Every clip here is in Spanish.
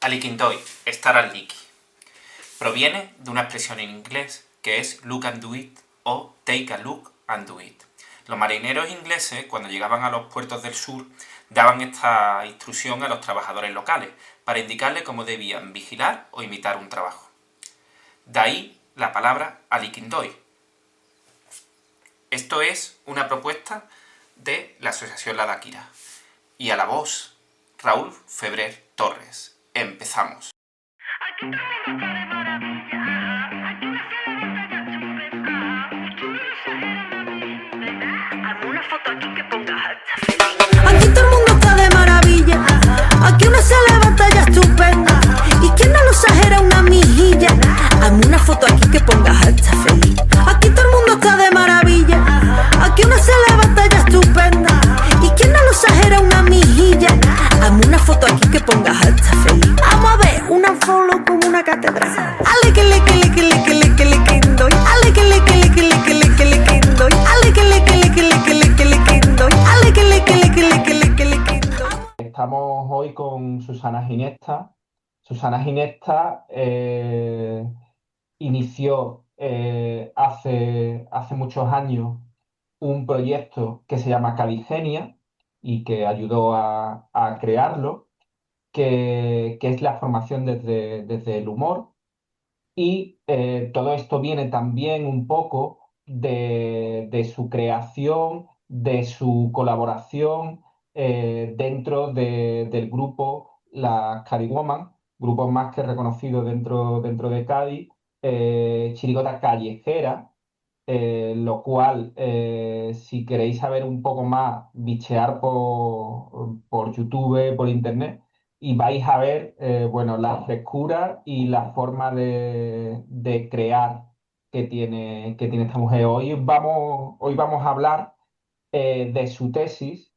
Alikindoy, estar al liki. Proviene de una expresión en inglés que es look and do it o take a look and do it. Los marineros ingleses, cuando llegaban a los puertos del sur, daban esta instrucción a los trabajadores locales para indicarles cómo debían vigilar o imitar un trabajo. De ahí la palabra Alikindoy. Esto es una propuesta de la Asociación La Dáquira. Y a la voz, Raúl Febrer Torres. Empezamos. Aquí todo el mundo está de maravilla. Aquí una hazme una foto aquí que pongas alta feliz. Aquí todo el mundo está de maravilla. Aquí una se levanta ya estupenda. Y quien no lo exagera una mijilla. Hazme una foto aquí que pongas alta feliz. Aquí todo el mundo está de maravilla. Aquí una se levanta ya estupenda. Y quien no lo exagera una mijilla. Hazme una foto aquí que pongas alta feliz. Vamos a ver una follow como una catedral. Ale que le que le que le que le que le que doy. Ale que le que le que le que le que le que doy. Ale que le que le que le que le que le que doy. Ale que le que le que le que le que le que doy. Estamos hoy con Susana Ginesta. Susana Ginesta inició hace muchos años un proyecto que se llama Caligenia y que ayudó a crearlo, que es la formación desde el humor. Y todo esto viene también un poco de su creación, de su colaboración dentro del grupo Las Cadiwoman, grupo más que reconocido dentro de Cádiz, chirigota callejera, lo cual, si queréis saber un poco más, bichear por YouTube, por internet, y vais a ver, bueno, la frescura y la forma de crear que tiene esta mujer. Hoy vamos a hablar de su tesis,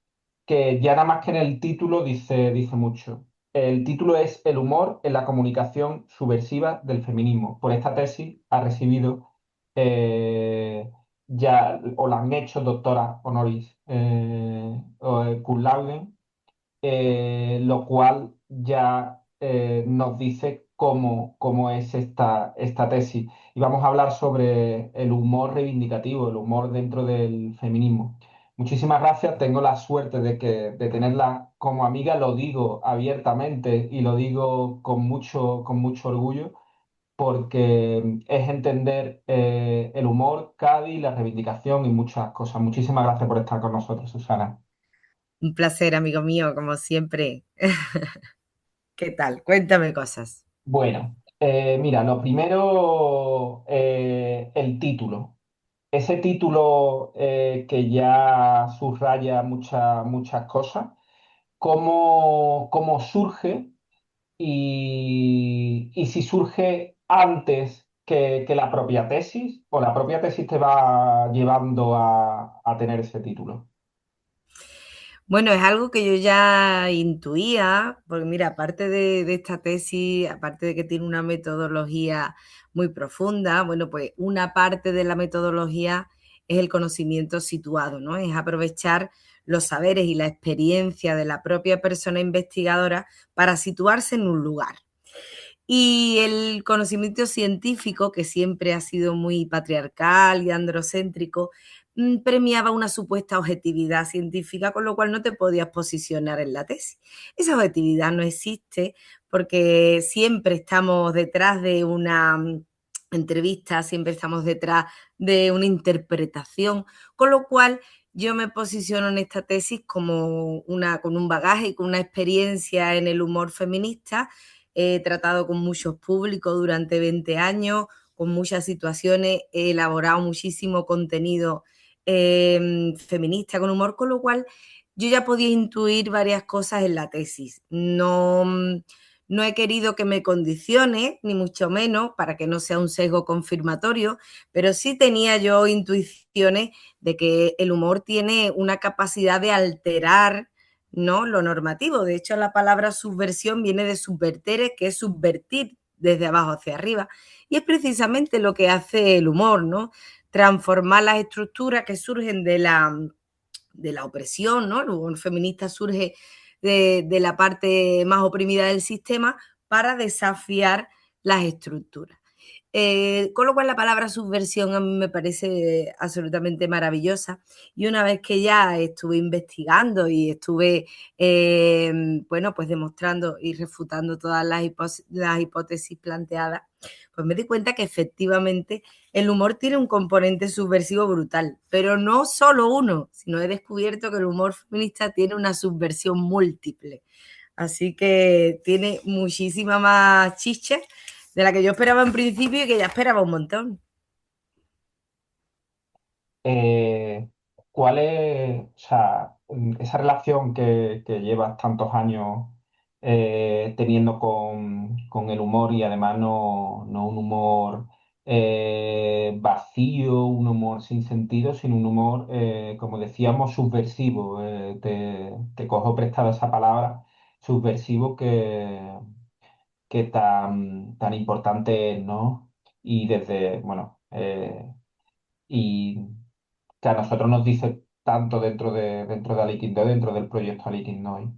que ya nada más que en el título dice mucho. El título es El humor en la comunicación subversiva del feminismo. Por esta tesis ha recibido ya, o la han hecho doctora honoris cum laude, lo cual ya nos dice cómo es esta tesis. Y vamos a hablar sobre el humor reivindicativo, el humor dentro del feminismo. Muchísimas gracias, tengo la suerte de tenerla como amiga, lo digo abiertamente y lo digo con mucho orgullo, porque es entender el humor, Cádiz, la reivindicación y muchas cosas. Muchísimas gracias por estar con nosotros, Susana. Un placer, amigo mío, como siempre. ¿Qué tal? Cuéntame cosas. Bueno, mira, lo primero, el título. Ese título que ya subraya muchas cosas. ¿Cómo surge y si surge antes que la propia tesis o la propia tesis te va llevando a tener ese título? Bueno, es algo que yo ya intuía, porque mira, aparte de esta tesis, aparte de que tiene una metodología muy profunda, bueno, pues una parte de la metodología es el conocimiento situado, ¿no? Es aprovechar los saberes y la experiencia de la propia persona investigadora para situarse en un lugar. Y el conocimiento científico, que siempre ha sido muy patriarcal y androcéntrico, premiaba una supuesta objetividad científica, con lo cual no te podías posicionar en la tesis. Esa objetividad no existe porque siempre estamos detrás de una entrevista, siempre estamos detrás de una interpretación, con lo cual yo me posiciono en esta tesis como con un bagaje y con una experiencia en el humor feminista. He tratado con muchos públicos durante 20 años, con muchas situaciones, he elaborado muchísimo contenido feminista con humor, con lo cual yo ya podía intuir varias cosas en la tesis. No he querido que me condicione, ni mucho menos, para que no sea un sesgo confirmatorio, pero sí tenía yo intuiciones de que el humor tiene una capacidad de alterar, ¿no?, lo normativo. De hecho, la palabra subversión viene de subvertere, que es subvertir desde abajo hacia arriba. Y es precisamente lo que hace el humor, ¿no? Transformar las estructuras que surgen de la opresión, ¿no? El humor feminista surge de la parte más oprimida del sistema para desafiar las estructuras. Con lo cual la palabra subversión a mí me parece absolutamente maravillosa, y una vez que ya estuve investigando y estuve bueno, pues demostrando y refutando todas las hipótesis planteadas, pues me di cuenta que efectivamente el humor tiene un componente subversivo brutal, pero no solo uno, sino he descubierto que el humor feminista tiene una subversión múltiple. Así que tiene muchísima más chicha de la que yo esperaba en principio y que ya esperaba un montón. Eh, ¿Cuál es, o sea, esa relación que llevas tantos años teniendo con el humor, y además no un humor vacío, un humor sin sentido, sino un humor, como decíamos, subversivo? Te cojo prestada esa palabra, subversivo, que tan importante es, ¿no? Y desde, bueno, y que a nosotros nos dice tanto dentro de Aliquindó, dentro del proyecto Aliquindó.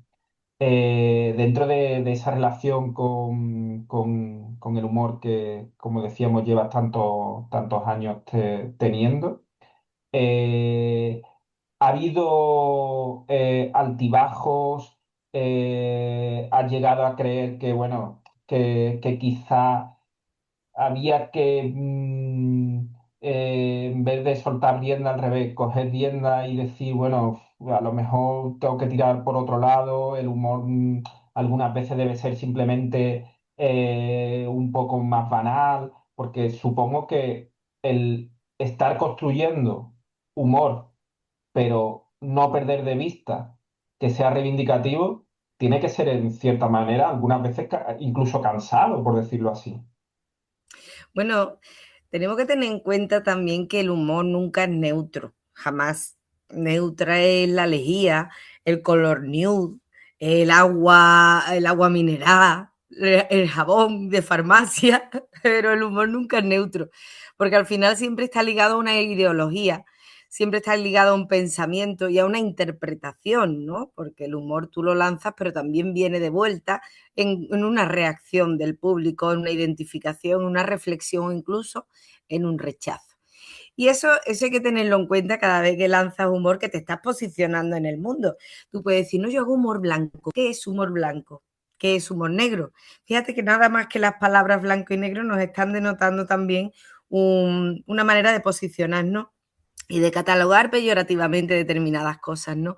Dentro de esa relación con el humor que, como decíamos, llevas tantos años teniendo, eh, ¿ha habido altibajos? ¿Has llegado a creer que, bueno, que quizá había que, en vez de soltar rienda, al revés, coger rienda y decir, bueno, a lo mejor tengo que tirar por otro lado? El humor, algunas veces debe ser simplemente un poco más banal, porque supongo que el estar construyendo humor, pero no perder de vista que sea reivindicativo, tiene que ser en cierta manera, algunas veces incluso cansado, por decirlo así. Bueno, tenemos que tener en cuenta también que el humor nunca es neutro, jamás. Neutra es la lejía, el color nude, el agua mineral, el jabón de farmacia, pero el humor nunca es neutro, porque al final siempre está ligado a una ideología, siempre está ligado a un pensamiento y a una interpretación, ¿no? Porque el humor tú lo lanzas, pero también viene de vuelta en una reacción del público, en una identificación, una reflexión o incluso en un rechazo. Y eso hay que tenerlo en cuenta cada vez que lanzas humor, que te estás posicionando en el mundo. Tú puedes decir, no, yo hago humor blanco. ¿Qué es humor blanco? ¿Qué es humor negro? Fíjate que nada más que las palabras blanco y negro nos están denotando también una manera de posicionarnos y de catalogar peyorativamente determinadas cosas, ¿no?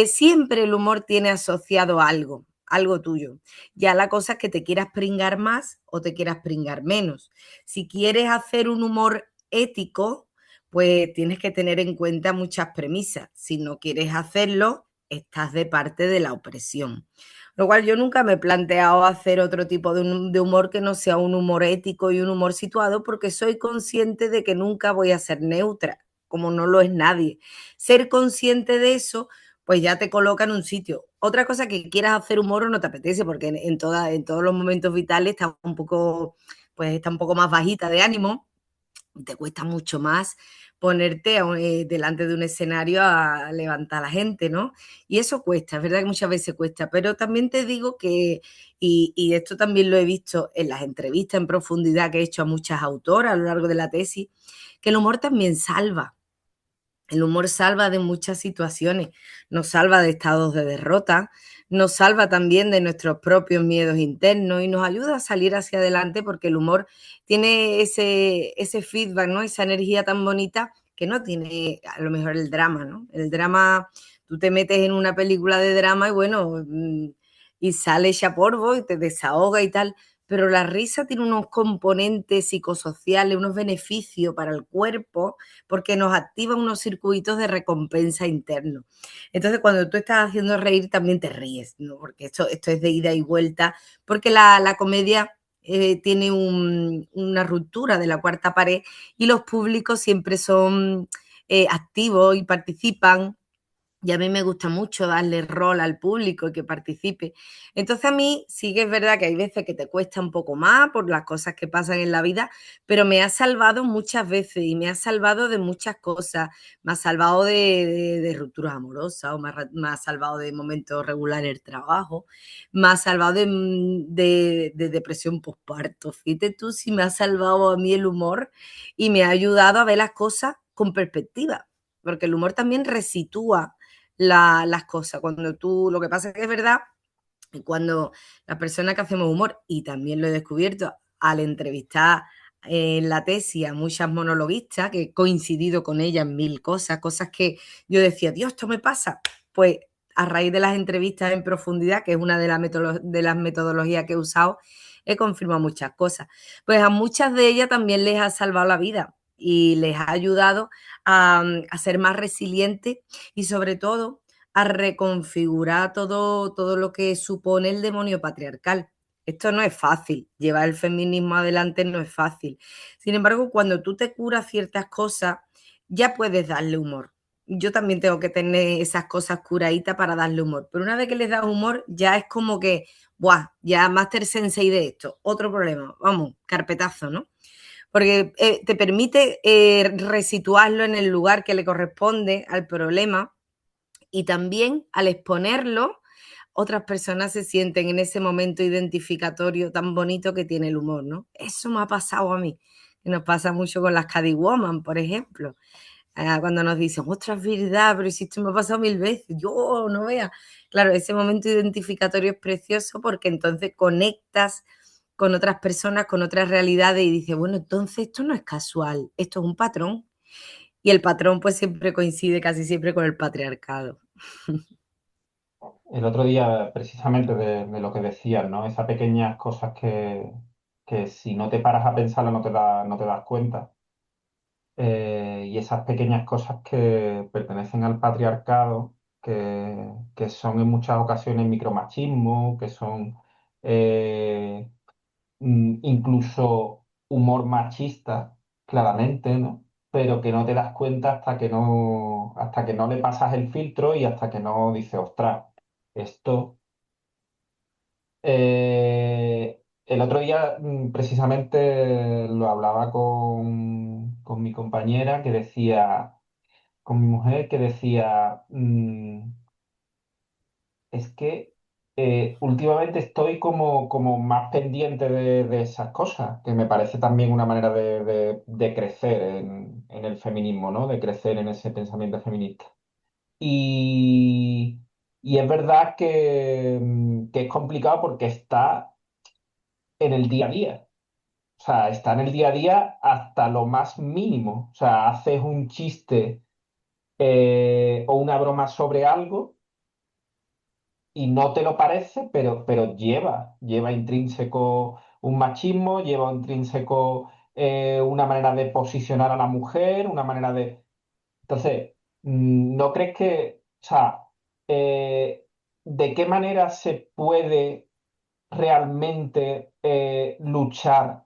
Siempre el humor tiene asociado algo, algo tuyo. Ya la cosa es que te quieras pringar más o te quieras pringar menos. Si quieres hacer un humor ético, pues tienes que tener en cuenta muchas premisas. Si no quieres hacerlo, estás de parte de la opresión. Lo cual yo nunca me he planteado hacer otro tipo de humor que no sea un humor ético y un humor situado, porque soy consciente de que nunca voy a ser neutra, como no lo es nadie. Ser consciente de eso pues ya te coloca en un sitio. Otra cosa que quieras hacer humor o no te apetece, porque en todos los momentos vitales está un poco, pues está un poco más bajita de ánimo, y te cuesta mucho más ponerte delante de un escenario a levantar a la gente, ¿no? Y eso cuesta, es verdad que muchas veces cuesta, pero también te digo que, y esto también lo he visto en las entrevistas en profundidad que he hecho a muchas autoras a lo largo de la tesis, que el humor también salva. El humor salva de muchas situaciones, nos salva de estados de derrota, nos salva también de nuestros propios miedos internos y nos ayuda a salir hacia adelante, porque el humor tiene ese feedback, ¿no? Esa energía tan bonita que no tiene a lo mejor el drama, ¿no? El drama, tú te metes en una película de drama y bueno, y sale ya polvo y te desahoga y tal, pero la risa tiene unos componentes psicosociales, unos beneficios para el cuerpo, porque nos activa unos circuitos de recompensa internos. Entonces, cuando tú estás haciendo reír, también te ríes, ¿no? Porque esto es de ida y vuelta, porque la comedia tiene una ruptura de la cuarta pared y los públicos siempre son activos y participan y a mí me gusta mucho darle rol al público y que participe. Entonces a mí sí que es verdad que hay veces que te cuesta un poco más por las cosas que pasan en la vida, pero me ha salvado muchas veces y me ha salvado de muchas cosas. Me ha salvado de rupturas amorosas o me ha salvado de momentos regulares en el trabajo, me ha salvado de depresión postparto. Fíjate tú si me ha salvado a mí el humor y me ha ayudado a ver las cosas con perspectiva, porque el humor también resitúa las cosas. Cuando tú, lo que pasa es que es verdad, cuando las personas que hacemos humor, y también lo he descubierto al entrevistar en la tesis a muchas monologuistas, que he coincidido con ellas en mil cosas, cosas que yo decía, Dios, esto me pasa. Pues a raíz de las entrevistas en profundidad, que es una de las metodologías que he usado, he confirmado muchas cosas. Pues a muchas de ellas también les ha salvado la vida y les ha ayudado a ser más resilientes y sobre todo a reconfigurar todo lo que supone el demonio patriarcal. Esto no es fácil, llevar el feminismo adelante no es fácil. Sin embargo, cuando tú te curas ciertas cosas, ya puedes darle humor. Yo también tengo que tener esas cosas curaditas para darle humor. Pero una vez que les das humor, ya es como que, ¡buah! Ya Master Sensei de esto, otro problema. Vamos, carpetazo, ¿no? Porque te permite resituarlo en el lugar que le corresponde al problema y también al exponerlo, otras personas se sienten en ese momento identificatorio tan bonito que tiene el humor, ¿no? Eso me ha pasado a mí, que nos pasa mucho con las Caddywoman, por ejemplo. Cuando nos dicen, ostras, es verdad, pero si esto me ha pasado mil veces, yo no vea. Claro, ese momento identificatorio es precioso porque entonces conectas con otras personas, con otras realidades y dices, bueno, entonces esto no es casual, esto es un patrón. Y el patrón pues siempre coincide casi siempre con el patriarcado. El otro día, precisamente de lo que decías, ¿no? Esas pequeñas cosas que si no te paras a pensarlo no te das cuenta. Y esas pequeñas cosas que pertenecen al patriarcado, que son en muchas ocasiones micromachismo, que son incluso humor machista, claramente, ¿no? Pero que no te das cuenta hasta que no le pasas el filtro y hasta que no dices, ostras, esto. El otro día precisamente lo hablaba con mi compañera que decía, con mi mujer que decía, es que últimamente estoy como más pendiente de esas cosas, que me parece también una manera de crecer en el feminismo, ¿no? De crecer en ese pensamiento feminista. Y, y es verdad que es complicado porque está en el día a día. O sea, está en el día a día hasta lo más mínimo. O sea, haces un chiste o una broma sobre algo y no te lo parece, pero lleva intrínseco un machismo, lleva intrínseco una manera de posicionar a la mujer, una manera de... Entonces, ¿no crees que, o sea, de qué manera se puede realmente luchar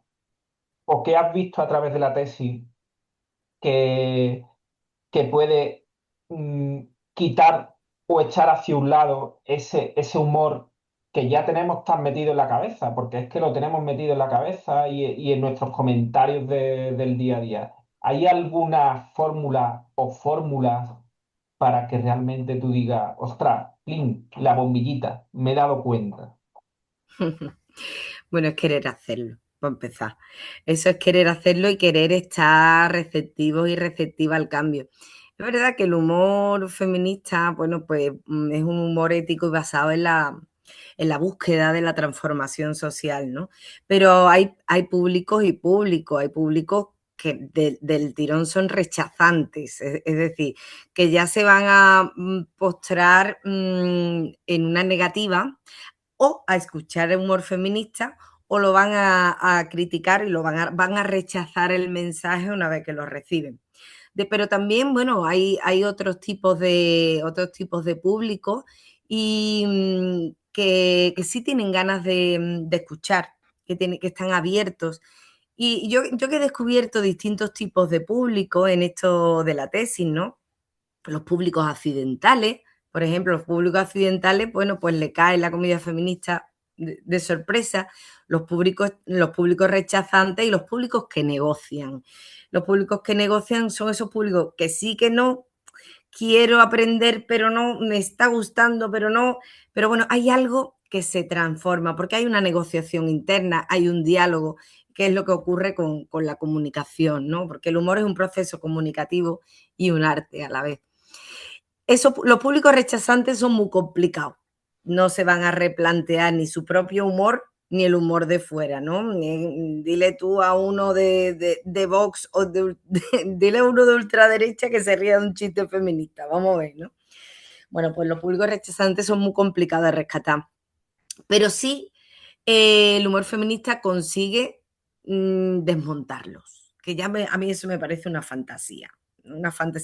o qué has visto a través de la tesis que, que puede mm, quitar o echar hacia un lado ese humor que ya tenemos tan metido en la cabeza? Porque es que lo tenemos metido en la cabeza y en nuestros comentarios del día a día. ¿Hay alguna fórmula o fórmulas para que realmente tú digas, ostras, plin, la bombillita, me he dado cuenta? Bueno, es querer hacerlo, para empezar. Eso es querer hacerlo y querer estar receptivos y receptiva al cambio. Es verdad que el humor feminista, bueno, pues es un humor ético y basado en la búsqueda de la transformación social, ¿no? Pero hay públicos y públicos, hay públicos que del tirón son rechazantes, es decir, que ya se van a postrar en una negativa o a escuchar el humor feminista o lo van a criticar y van a rechazar el mensaje una vez que lo reciben. Pero también, bueno, hay otros tipos de público y que sí tienen ganas de escuchar, que están abiertos. Y yo que he descubierto distintos tipos de público en esto de la tesis, ¿no? los públicos accidentales, por ejemplo, los públicos accidentales, bueno, pues le cae la comedia feminista de sorpresa, los públicos rechazantes y los públicos que negocian. Los públicos que negocian son esos públicos que sí que no, quiero aprender, pero no, me está gustando, pero no, pero bueno, hay algo que se transforma, porque hay una negociación interna, hay un diálogo, que es lo que ocurre con la comunicación, ¿no? Porque el humor es un proceso comunicativo y un arte a la vez. Los públicos rechazantes son muy complicados. No se van a replantear ni su propio humor ni el humor de fuera, ¿no? Dile tú a uno de Vox o dile a uno de ultraderecha que se ría de un chiste feminista. Vamos a ver, ¿no? Bueno, pues los públicos rechazantes son muy complicados de rescatar. Pero sí, el humor feminista consigue desmontarlos. Que a mí eso me parece una fantasía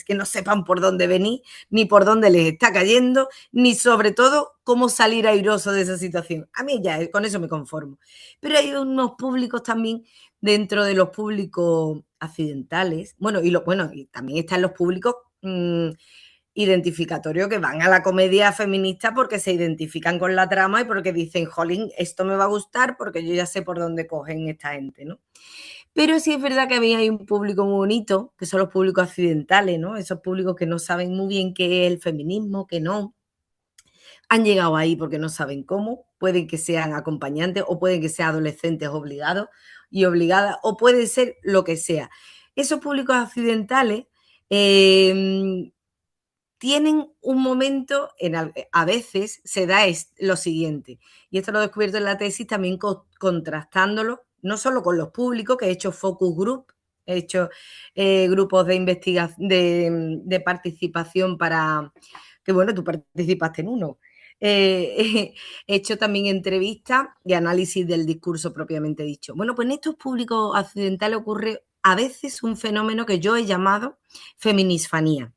que no sepan por dónde venir, ni por dónde les está cayendo, ni sobre todo cómo salir airoso de esa situación. A mí ya con eso me conformo. Pero hay unos públicos también dentro de los públicos accidentales, y también están los públicos identificatorios que van a la comedia feminista porque se identifican con la trama y porque dicen, jolín, esto me va a gustar porque yo ya sé por dónde cogen esta gente, ¿no? Pero sí es verdad que a mí hay un público muy bonito, que son los públicos accidentales, ¿no? Esos públicos que no saben muy bien qué es el feminismo, que no. Han llegado ahí porque no saben cómo. Pueden que sean acompañantes o pueden que sean adolescentes obligados y obligadas, o puede ser lo que sea. Esos públicos accidentales tienen un momento, a veces se da lo siguiente, y esto lo he descubierto en la tesis también contrastándolo, no solo con los públicos, que he hecho focus group, he hecho grupos de investigación, de participación para, que bueno, tú participaste en uno. He hecho también entrevistas y análisis del discurso propiamente dicho. Bueno, pues en estos públicos accidentales ocurre a veces un fenómeno que yo he llamado feminisfanía.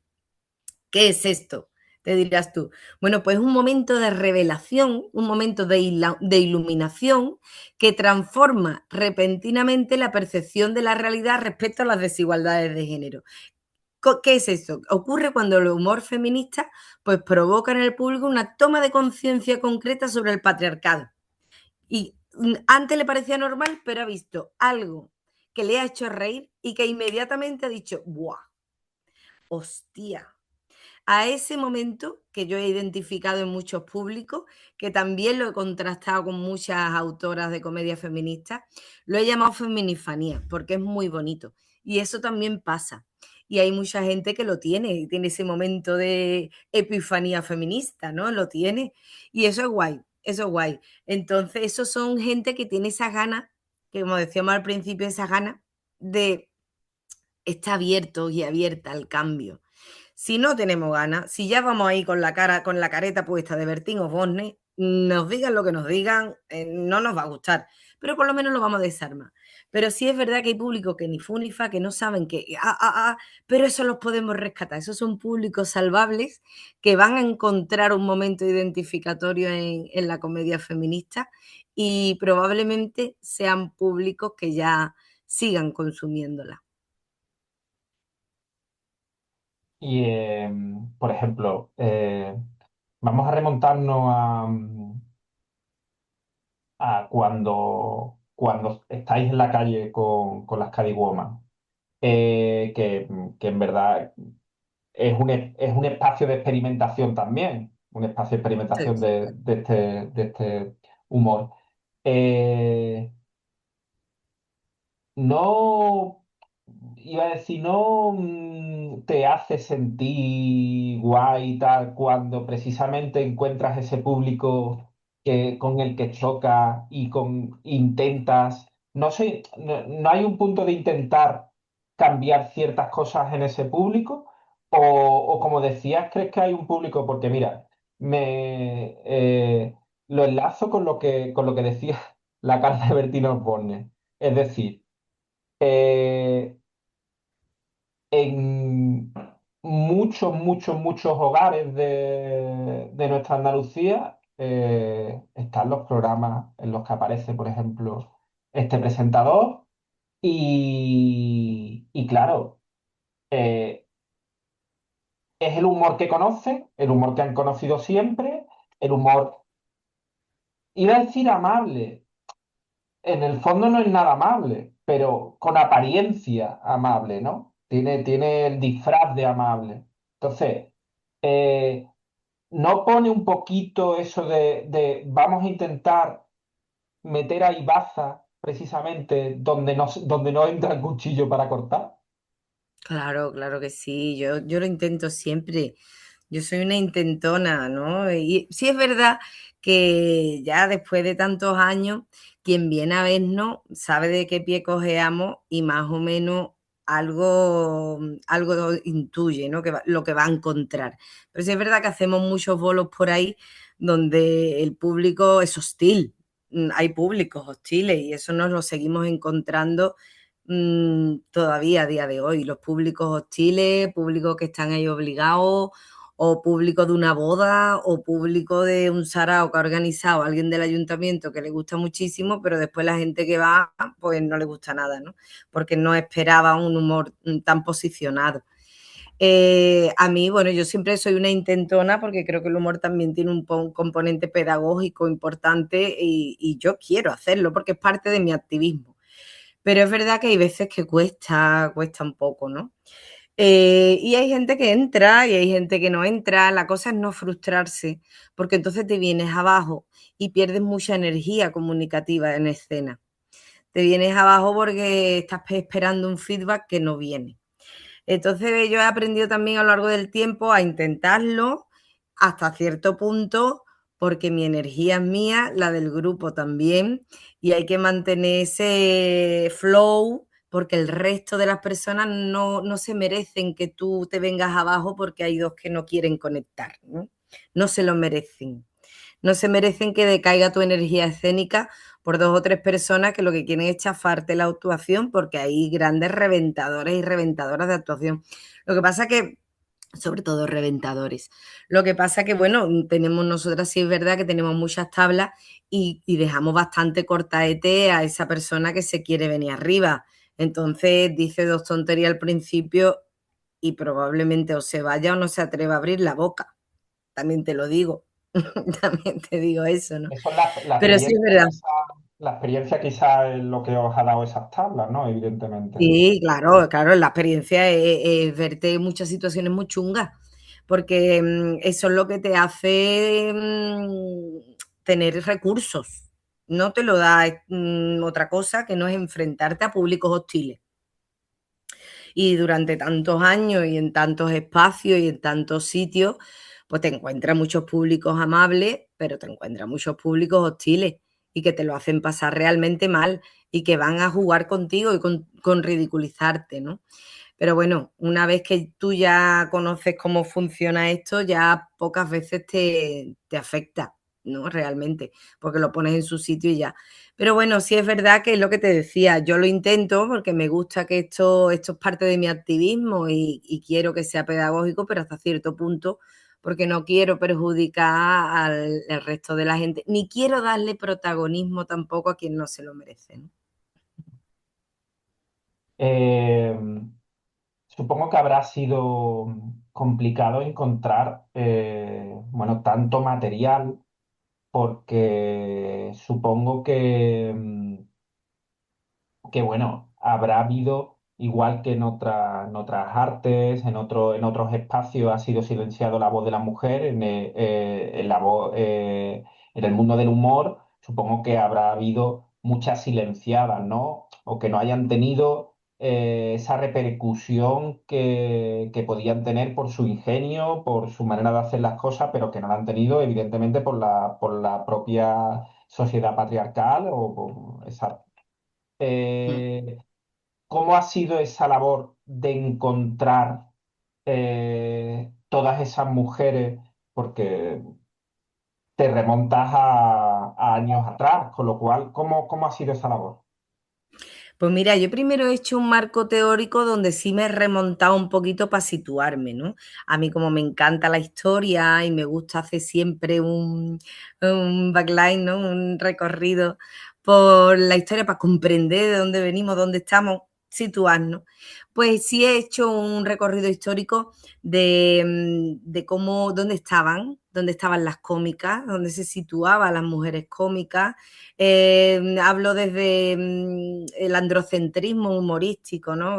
¿Qué es esto? Te dirás tú. Bueno, pues un momento de revelación, un momento de iluminación que transforma repentinamente la percepción de la realidad respecto a las desigualdades de género. ¿Qué es esto? Ocurre cuando el humor feminista pues, provoca en el público una toma de conciencia concreta sobre el patriarcado. Y antes le parecía normal, pero ha visto algo que le ha hecho reír y que inmediatamente ha dicho, ¡buah! ¡Hostia! A ese momento que yo he identificado en muchos públicos, que también lo he contrastado con muchas autoras de comedia feminista, lo he llamado feminifanía, porque es muy bonito. Y eso también pasa. Y hay mucha gente que lo tiene ese momento de epifanía feminista, ¿no? Lo tiene. Y eso es guay, eso es guay. Entonces, esos son gente que tiene esas ganas, que como decíamos al principio, esas ganas de estar abierto y abierta al cambio. Si no tenemos ganas, si ya vamos ahí con la cara, con la careta puesta de Bertín Osborne, nos digan lo que nos digan, no nos va a gustar, pero por lo menos lo vamos a desarmar. Pero sí es verdad que hay públicos que ni fu ni fa, que no saben que, pero eso los podemos rescatar. Esos son públicos salvables que van a encontrar un momento identificatorio en la comedia feminista y probablemente sean públicos que ya sigan consumiéndola. Y, por ejemplo, vamos a remontarnos a cuando estáis en la calle con las Caddywoman, que en verdad es un espacio de experimentación también, un espacio de experimentación Sí. de este humor. Eh, no, iba a decir, no te hace sentir guay y tal cuando precisamente encuentras ese público con el que chocas y intentas, no sé, no hay un punto de intentar cambiar ciertas cosas en ese público o como decías, crees que hay un público, porque mira, lo enlazo con lo que decía la carta de Bertino Osborne. Es decir, eh, en muchos hogares de nuestra Andalucía están los programas en los que aparece, por ejemplo, este presentador y claro, eh, es el humor que conocen, el humor que han conocido siempre, el humor, iba a decir amable, en el fondo no es nada amable, pero con apariencia amable, ¿no? Tiene el disfraz de amable. Entonces, eh, ¿no pone un poquito eso de vamos a intentar meter ahí baza precisamente donde no entra el cuchillo para cortar? Claro, claro que sí, yo lo intento siempre. Yo soy una intentona, ¿no? Y sí es verdad que ya después de tantos años, quien viene a vernos sabe de qué pie cojeamos y más o menos algo intuye, ¿no? Lo que va a encontrar. Pero sí es verdad que hacemos muchos bolos por ahí donde el público es hostil. Hay públicos hostiles y eso nos lo seguimos encontrando todavía a día de hoy. Los públicos hostiles, públicos que están ahí obligados, o público de una boda, o público de un sarao que ha organizado alguien del ayuntamiento que le gusta muchísimo, pero después la gente que va, pues no le gusta nada, ¿no? Porque no esperaba un humor tan posicionado. A mí, bueno, yo siempre soy una intentona porque creo que el humor también tiene un componente pedagógico importante y yo quiero hacerlo porque es parte de mi activismo. Pero es verdad que hay veces que cuesta un poco, ¿no? Y hay gente que entra y hay gente que no entra. La cosa es no frustrarse, porque entonces te vienes abajo y pierdes mucha energía comunicativa en escena. Te vienes abajo porque estás esperando un feedback que no viene. Entonces yo he aprendido también a lo largo del tiempo a intentarlo hasta cierto punto, porque mi energía es mía, la del grupo también, y hay que mantener ese flow porque el resto de las personas no se merecen que tú te vengas abajo porque hay dos que no quieren conectar, ¿no? No se lo merecen. No se merecen que decaiga tu energía escénica por dos o tres personas que lo que quieren es chafarte la actuación porque hay grandes reventadores y reventadoras de actuación. Lo que pasa que, sobre todo reventadores, lo que pasa que, bueno, tenemos nosotras, sí es verdad que tenemos muchas tablas y dejamos bastante cortaete a esa persona que se quiere venir arriba. Entonces dice dos tonterías al principio y probablemente o se vaya o no se atreva a abrir la boca. También te lo digo. También te digo eso, ¿no? Eso es la Pero sí es experiencia, verdad. la experiencia quizá es lo que os ha dado esas tablas, ¿no? Evidentemente. Sí, claro, claro, la experiencia es verte en muchas situaciones muy chungas, porque eso es lo que te hace tener recursos. No te lo da otra cosa que no es enfrentarte a públicos hostiles. Y durante tantos años y en tantos espacios y en tantos sitios, pues te encuentras muchos públicos amables, pero te encuentras muchos públicos hostiles y que te lo hacen pasar realmente mal y que van a jugar contigo y con ridiculizarte, ¿no? Pero bueno, una vez que tú ya conoces cómo funciona esto, ya pocas veces te afecta, ¿no? Realmente, porque lo pones en su sitio y ya. Pero bueno, sí es verdad que es lo que te decía, yo lo intento porque me gusta que esto es parte de mi activismo y quiero que sea pedagógico, pero hasta cierto punto, porque no quiero perjudicar al resto de la gente, ni quiero darle protagonismo tampoco a quien no se lo merece, ¿no? Eh, Supongo que habrá sido complicado encontrar, bueno, tanto material, porque supongo que bueno, habrá habido, igual que en otras artes, en otros espacios, ha sido silenciado la voz de la mujer, en el mundo del humor, supongo que habrá habido muchas silenciadas, ¿no? O que no hayan tenido esa repercusión que podían tener por su ingenio, por su manera de hacer las cosas, pero que no la han tenido, evidentemente, por la propia sociedad patriarcal o por esa Mm. eh, ¿cómo ha sido esa labor de encontrar todas esas mujeres? Porque te remontas a años atrás, con lo cual, ¿cómo ha sido esa labor? Pues mira, yo primero he hecho un marco teórico donde sí me he remontado un poquito para situarme, ¿no? A mí como me encanta la historia y me gusta hacer siempre un backline, ¿no? Un recorrido por la historia para comprender de dónde venimos, dónde estamos. situarnos. Pues sí he hecho un recorrido histórico de cómo, dónde estaban las cómicas, dónde se situaban las mujeres cómicas. Hablo desde el androcentrismo humorístico, ¿no?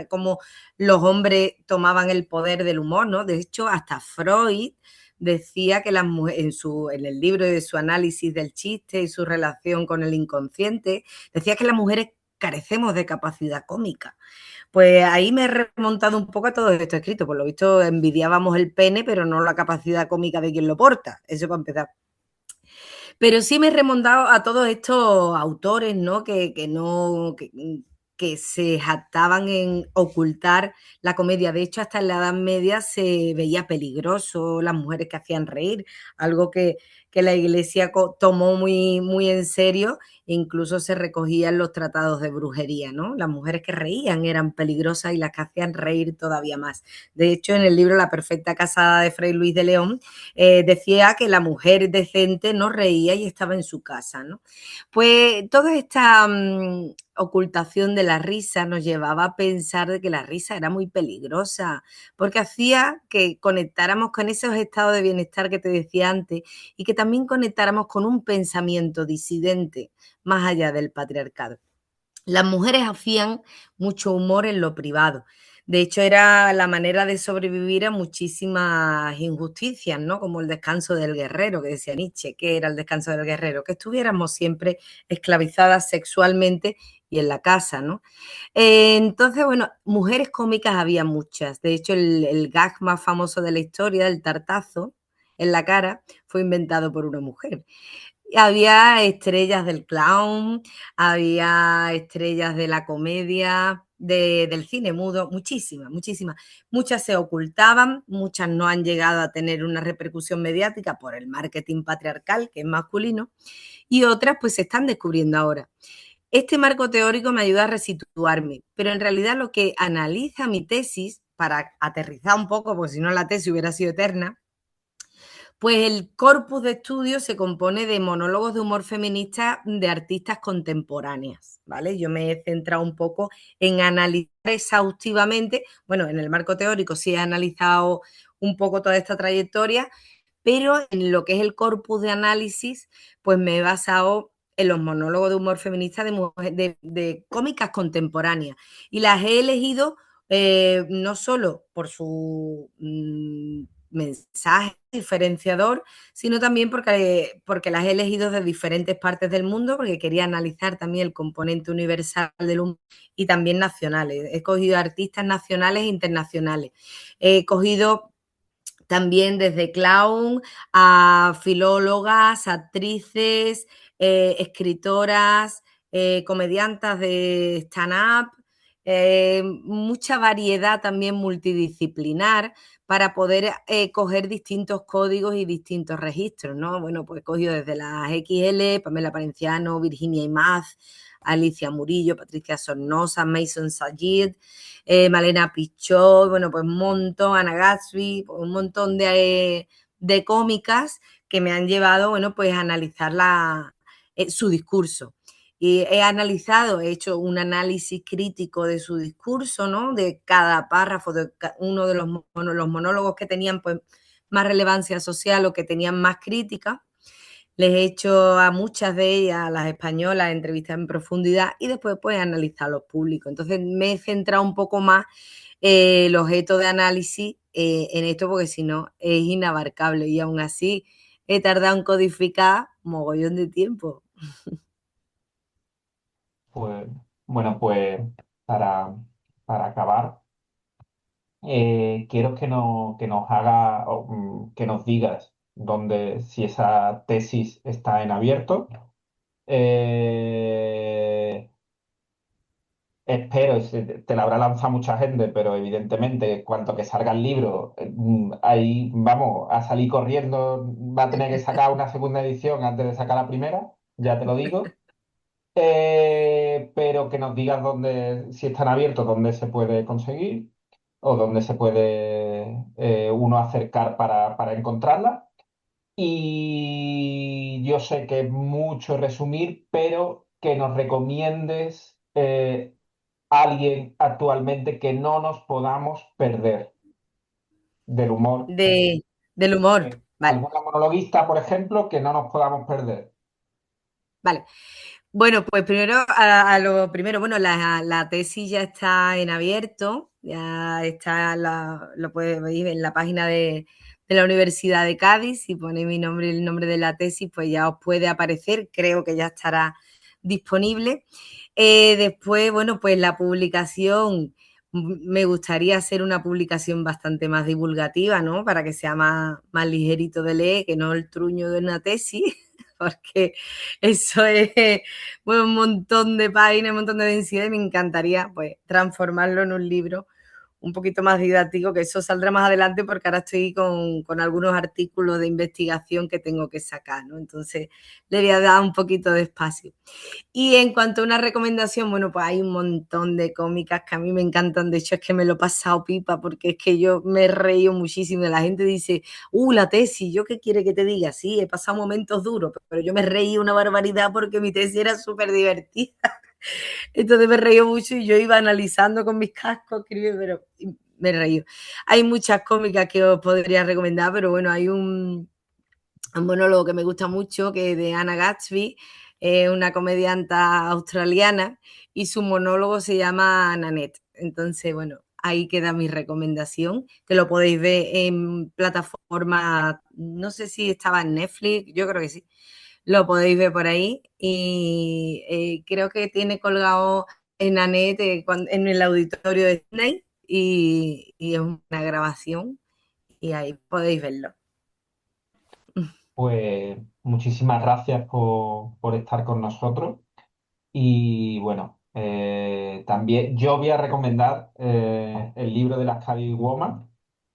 Cómo los hombres tomaban el poder del humor, ¿no? De hecho, hasta Freud decía que las mujeres, en el libro de su análisis del chiste y su relación con el inconsciente, decía que las mujeres carecemos de capacidad cómica. Pues ahí me he remontado un poco a todo esto escrito. Por lo visto, envidiábamos el pene, pero no la capacidad cómica de quien lo porta. Eso para empezar. Pero sí me he remontado a todos estos autores, ¿no? Que se jactaban en ocultar la comedia. De hecho, hasta en la Edad Media se veía peligroso las mujeres que hacían reír, algo que la Iglesia tomó muy, muy en serio, e incluso se recogía en los tratados de brujería, ¿no? Las mujeres que reían eran peligrosas y las que hacían reír todavía más. De hecho, en el libro La perfecta casada de Fray Luis de León, decía que la mujer decente no reía y estaba en su casa, ¿no? Pues toda esta ocultación de la risa nos llevaba a pensar de que la risa era muy peligrosa, porque hacía que conectáramos con esos estados de bienestar que te decía antes y que también conectáramos con un pensamiento disidente más allá del patriarcado. Las mujeres hacían mucho humor en lo privado. De hecho, era la manera de sobrevivir a muchísimas injusticias, ¿no? Como el descanso del guerrero, que decía Nietzsche, que era el descanso del guerrero, que estuviéramos siempre esclavizadas sexualmente y en la casa, ¿no? Entonces, bueno, mujeres cómicas había muchas. De hecho, el gag más famoso de la historia, el tartazo en la cara, fue inventado por una mujer. Había estrellas del clown, había estrellas de la comedia, del cine mudo, muchísimas, muchísimas. Muchas se ocultaban, muchas no han llegado a tener una repercusión mediática por el marketing patriarcal, que es masculino, y otras pues se están descubriendo ahora. Este marco teórico me ayuda a resituarme, pero en realidad lo que analiza mi tesis, para aterrizar un poco, porque si no la tesis hubiera sido eterna, pues el corpus de estudio se compone de monólogos de humor feminista de artistas contemporáneas, ¿vale? Yo me he centrado un poco en analizar exhaustivamente, bueno, en el marco teórico sí he analizado un poco toda esta trayectoria, pero en lo que es el corpus de análisis, pues me he basado en los monólogos de humor feminista de cómicas contemporáneas. Y las he elegido no solo por su mensaje diferenciador, sino también porque las he elegido de diferentes partes del mundo, porque quería analizar también el componente universal del humor y también nacionales. He cogido artistas nacionales e internacionales. He cogido también desde clown a filólogas, actrices, escritoras, comediantas de stand-up, mucha variedad también multidisciplinar para poder coger distintos códigos y distintos registros, ¿no? Bueno, pues he cogido desde las XL, Pamela Palenciano, Virginia Imaz, Alicia Murillo, Patricia Sornosa, Mason Sayid, Malena Pichot, bueno, pues un montón, Ana Gatsby, pues un montón de cómicas que me han llevado, bueno, pues a analizar su discurso. Y he analizado, he hecho un análisis crítico de su discurso, ¿no? De cada párrafo, de uno de los monólogos que tenían pues, más relevancia social o que tenían más crítica. Les he hecho a muchas de ellas, a las españolas, entrevistas en profundidad y después pues analizar los públicos. Entonces me he centrado un poco más el objeto de análisis en esto porque si no es inabarcable y aún así he tardado en codificar mogollón de tiempo. Pues, bueno, pues para, para acabar, quiero que nos haga, que nos digas dónde, si esa tesis está en abierto. Eh, Espero, te la habrá lanzado mucha gente, pero evidentemente, cuanto que salga el libro, ahí vamos a salir corriendo, va a tener que sacar una segunda edición antes de sacar la primera, ya te lo digo. Pero que nos digas dónde, si están abiertos, dónde se puede conseguir o dónde se puede uno acercar para encontrarla. Y yo sé que es mucho resumir, pero que nos recomiendes alguien actualmente que no nos podamos perder del humor? Del humor. Vale, ¿Alguna monologuista, por ejemplo, que no nos podamos perder? vale. Bueno, pues primero, a lo primero, bueno, la tesis ya está en abierto, ya está, lo podéis ver en la página de la Universidad de Cádiz. Si ponéis mi nombre y el nombre de la tesis, pues ya os puede aparecer, creo que ya estará disponible. Después, bueno, pues la publicación, me gustaría hacer una publicación bastante más divulgativa, ¿no? Para que sea más ligerito de leer, que no el truño de una tesis, porque eso es bueno, un montón de páginas, un montón de densidad y me encantaría pues transformarlo en un libro un poquito más didáctico, que eso saldrá más adelante porque ahora estoy con algunos artículos de investigación que tengo que sacar, ¿no? Entonces le voy a dar un poquito de espacio. Y en cuanto a una recomendación, bueno, pues hay un montón de cómicas que a mí me encantan. De hecho, es que me lo he pasado pipa porque es que yo me he reído muchísimo. La gente dice, la tesis, ¿yo qué quiere que te diga? Sí, he pasado momentos duros, pero yo me reí una barbaridad porque mi tesis era súper divertida. Entonces me reí mucho y yo iba analizando con mis cascos, pero me reí. Hay muchas cómicas que os podría recomendar, pero bueno, hay un monólogo que me gusta mucho, que es de Anna Gatsby, una comedianta australiana, y su monólogo se llama Nanette. Entonces, bueno, ahí queda mi recomendación, que lo podéis ver en plataforma, no sé si estaba en Netflix, yo creo que sí, lo podéis ver por ahí, y creo que tiene colgado en Nanette en el auditorio de Sydney, y es una grabación, y ahí podéis verlo. Pues muchísimas gracias por estar con nosotros. Y bueno, también yo voy a recomendar el libro de las Caddy Woman,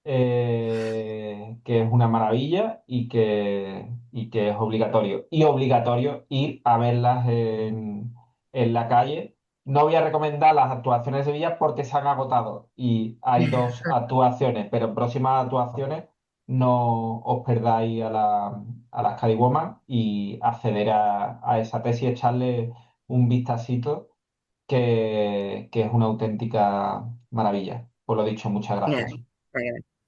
que es una maravilla y que es obligatorio. Y obligatorio ir a verlas en la calle. No voy a recomendar las actuaciones de Sevilla porque se han agotado y hay dos actuaciones, pero en próximas actuaciones no os perdáis a las Caddy Woman y acceder a esa tesis, echarle un vistacito que es una auténtica maravilla. Por lo dicho, muchas gracias.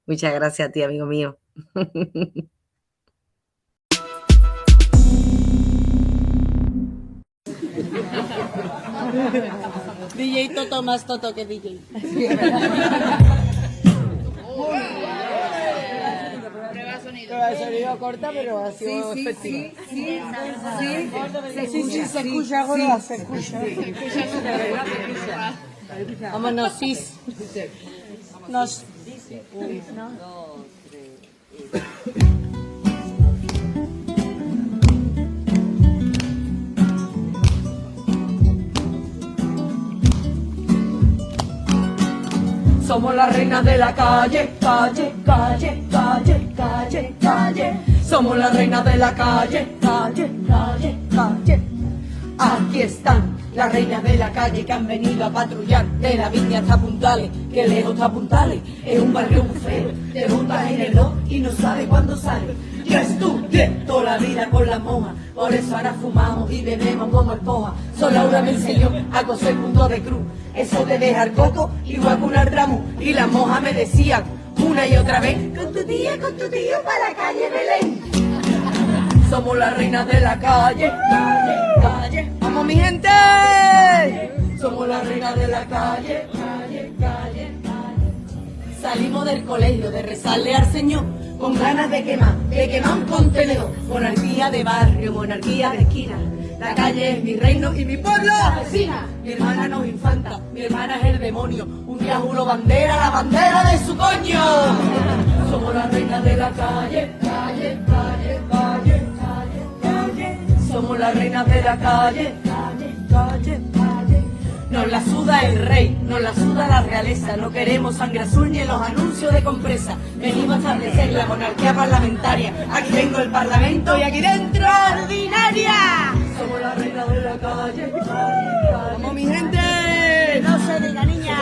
Muchas gracias a ti, amigo mío. DJ Toto más Toto que DJ. Prueba de sonido corta, pero ha sido efectiva. Sí, se escucha, gorda, se escucha. Vámonos, sis. Nos. 1, 2, 3. Somos las reinas de la calle, calle, calle, calle, calle, calle. Somos las reinas de la calle, calle, calle, calle. Aquí están las reinas de la calle que han venido a patrullar de la Viña hasta Puntales, que lejos está Puntales, es un barrio muy feo. Te montas en el 2 y no sabes cuándo sale. Yo estudié toda la vida con las monjas, por eso ahora fumamos y bebemos como esponja. Solo Laura me enseñó a coser punto de cruz, eso de dejar coco igual que un ardramu. Y las monjas me decían una y otra vez, con tu tío para la calle Belén. Somos las reinas de la calle, calle, calle. ¡Vamos, mi gente! Somos las reinas de la calle, calle, calle, calle. Salimos del colegio de rezarle al Señor con ganas de quemar un contenedor. Monarquía de barrio, monarquía de esquina. La calle es mi reino y mi pueblo la vecina. Mi hermana no es infanta, mi hermana es el demonio. Un día juro bandera, la bandera de su coño. Somos las reinas de la calle, calle, calle, calle, calle, calle. Somos las reinas de la calle, calle, calle, calle. Nos la suda el rey, nos la suda la realeza. No queremos sangre azul ni en los anuncios de compresa. Venimos a establecer la monarquía parlamentaria. Aquí tengo el parlamento y aquí dentro ordinaria. Somos la reina de la calle, calle, calle. Como mi gente, no se diga niña.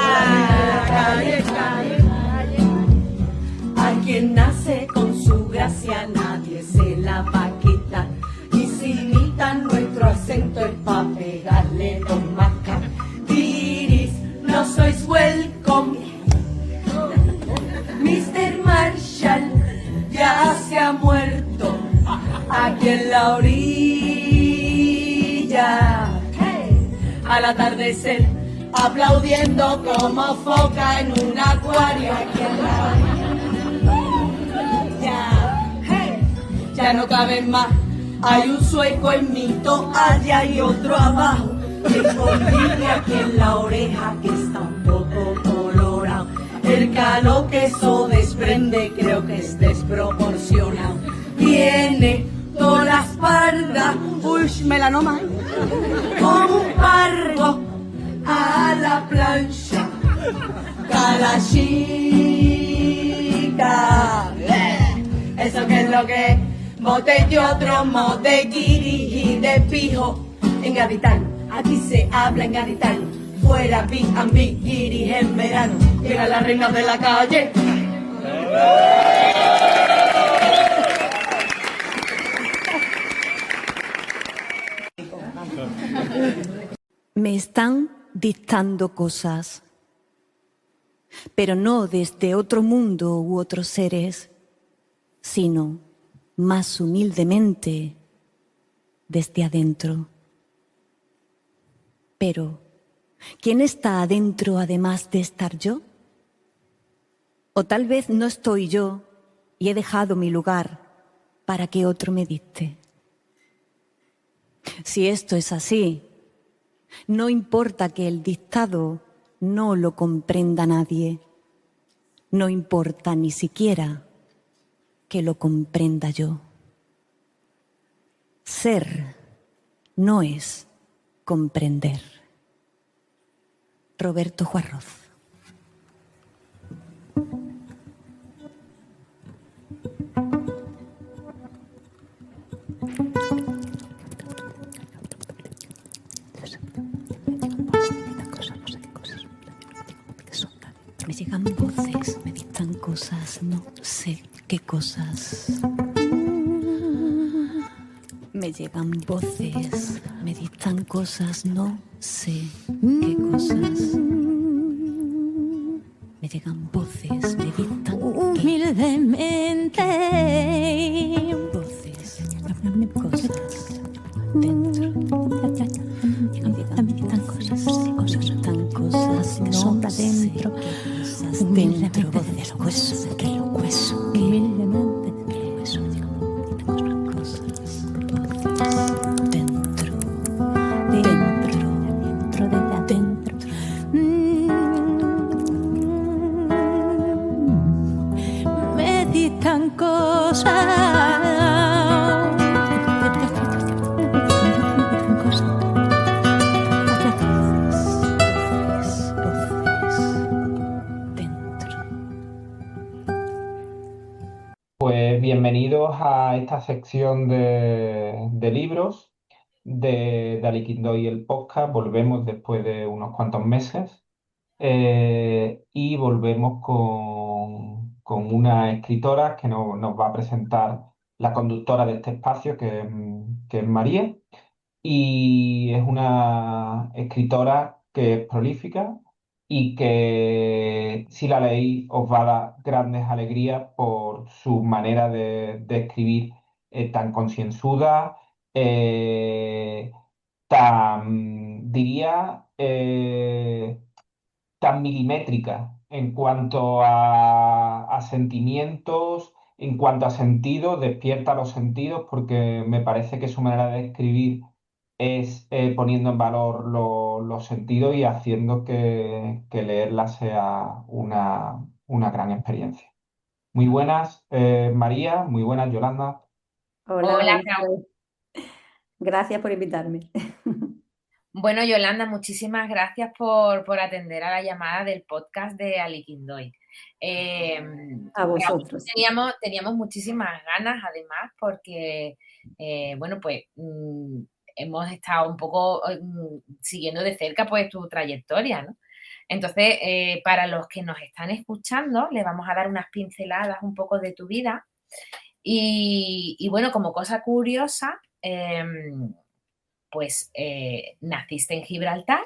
Calle, calle, calle. Hay quien nace con su gracia, nadie se la va a quitar. Y si imitan nuestro acento es pa' pegarle dos mascas. Iris, la orilla, al atardecer, aplaudiendo como foca en un acuario aquí en la orilla. Ya no caben más, hay un sueco en mi toalla y otro abajo. Tengo un brillo aquí en la oreja que está un poco colorado. El calor que eso desprende creo que es desproporcionado. Tiene toda la espalda, uy, melanoma, como un pargo a la plancha. Calachita, eso que es lo que es. Botellón, tromo de guiri y de pijo en gaditano. Aquí se habla en gaditano. Fuera B&B, guiris en verano. Llega la reina de la calle. Me están dictando cosas, pero no desde otro mundo u otros seres, sino más humildemente desde adentro. Pero, ¿quién está adentro además de estar yo? O tal vez no estoy yo y he dejado mi lugar para que otro me dicte. Si esto es así, no importa que el dictado no lo comprenda nadie. No importa ni siquiera que lo comprenda yo. Ser no es comprender. Roberto Juarroz. Me llegan voces, me dictan cosas, no sé qué cosas. Me llegan voces, me dictan cosas, no sé qué cosas. Me llegan voces, me dictan humildemente voces, cosas dentro. Me dictan cosas, dictan cosas, no sombra dentro, cosas dentro, voces, hueso, que lo hueso, que humildemente, que hueso, cosas, voces dentro, dentro de adentro. Me dictan cosas. Pues bienvenidos a esta sección de libros de Aliquindo y el podcast. Volvemos después de unos cuantos meses y volvemos con una escritora que nos va a presentar la conductora de este espacio, que es María. Y es una escritora que es prolífica y que si la leéis os va a dar grandes alegrías por su manera de escribir tan concienzuda, eh, tan, diría, tan milimétrica en cuanto a sentimientos, en cuanto a sentidos, despierta los sentidos, porque me parece que su manera de escribir es poniendo en valor los sentidos y haciendo que leerla sea una gran experiencia. Muy buenas, María, muy buenas, Yolanda. Hola, Hola, Elizabeth. Gracias por invitarme. bueno, Yolanda, muchísimas gracias por atender a la llamada del podcast de Aliquindoy. A vosotros. Teníamos muchísimas ganas, además, porque, bueno, pues hemos estado un poco siguiendo de cerca pues tu trayectoria, ¿no? Entonces, para los que nos están escuchando, les vamos a dar unas pinceladas un poco de tu vida. Y bueno, como cosa curiosa, pues naciste en Gibraltar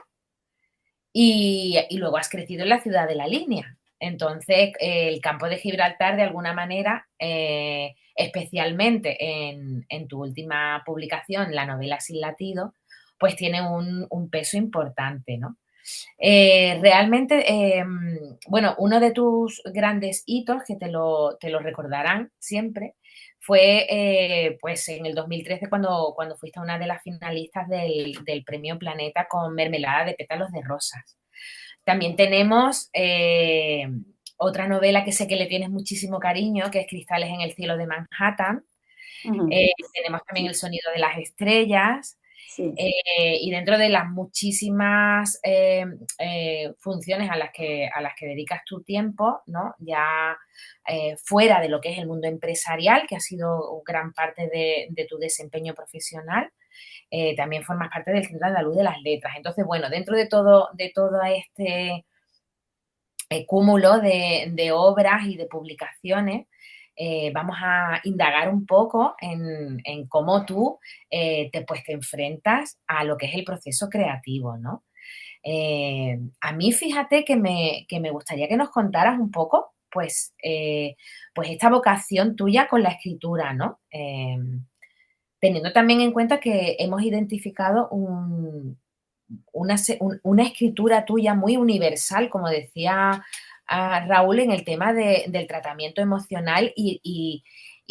y luego has crecido en la ciudad de La Línea. Entonces, el campo de Gibraltar, de alguna manera, especialmente en tu última publicación, la novela Sin latido, pues tiene un peso importante, ¿no? Realmente, bueno, uno de tus grandes hitos, que te lo recordarán siempre, fue pues en el 2013 cuando fuiste una de las finalistas del Premio Planeta con Mermelada de pétalos de rosas. También tenemos otra novela que sé que le tienes muchísimo cariño, que es Cristales en el cielo de Manhattan. Tenemos también El sonido de las estrellas. Sí. Y dentro de las muchísimas funciones a las que dedicas tu tiempo, ¿no? Ya fuera de lo que es el mundo empresarial, que ha sido gran parte de tu desempeño profesional, también formas parte del Centro Andaluz de las Letras. Entonces, bueno, dentro de todo este cúmulo de obras y de publicaciones, vamos a indagar un poco en cómo tú te enfrentas a lo que es el proceso creativo, ¿no? A mí, fíjate que me gustaría que nos contaras un poco, pues esta vocación tuya con la escritura, ¿no? Teniendo también en cuenta que hemos identificado una escritura tuya muy universal, como decía Raúl, en el tema del tratamiento emocional y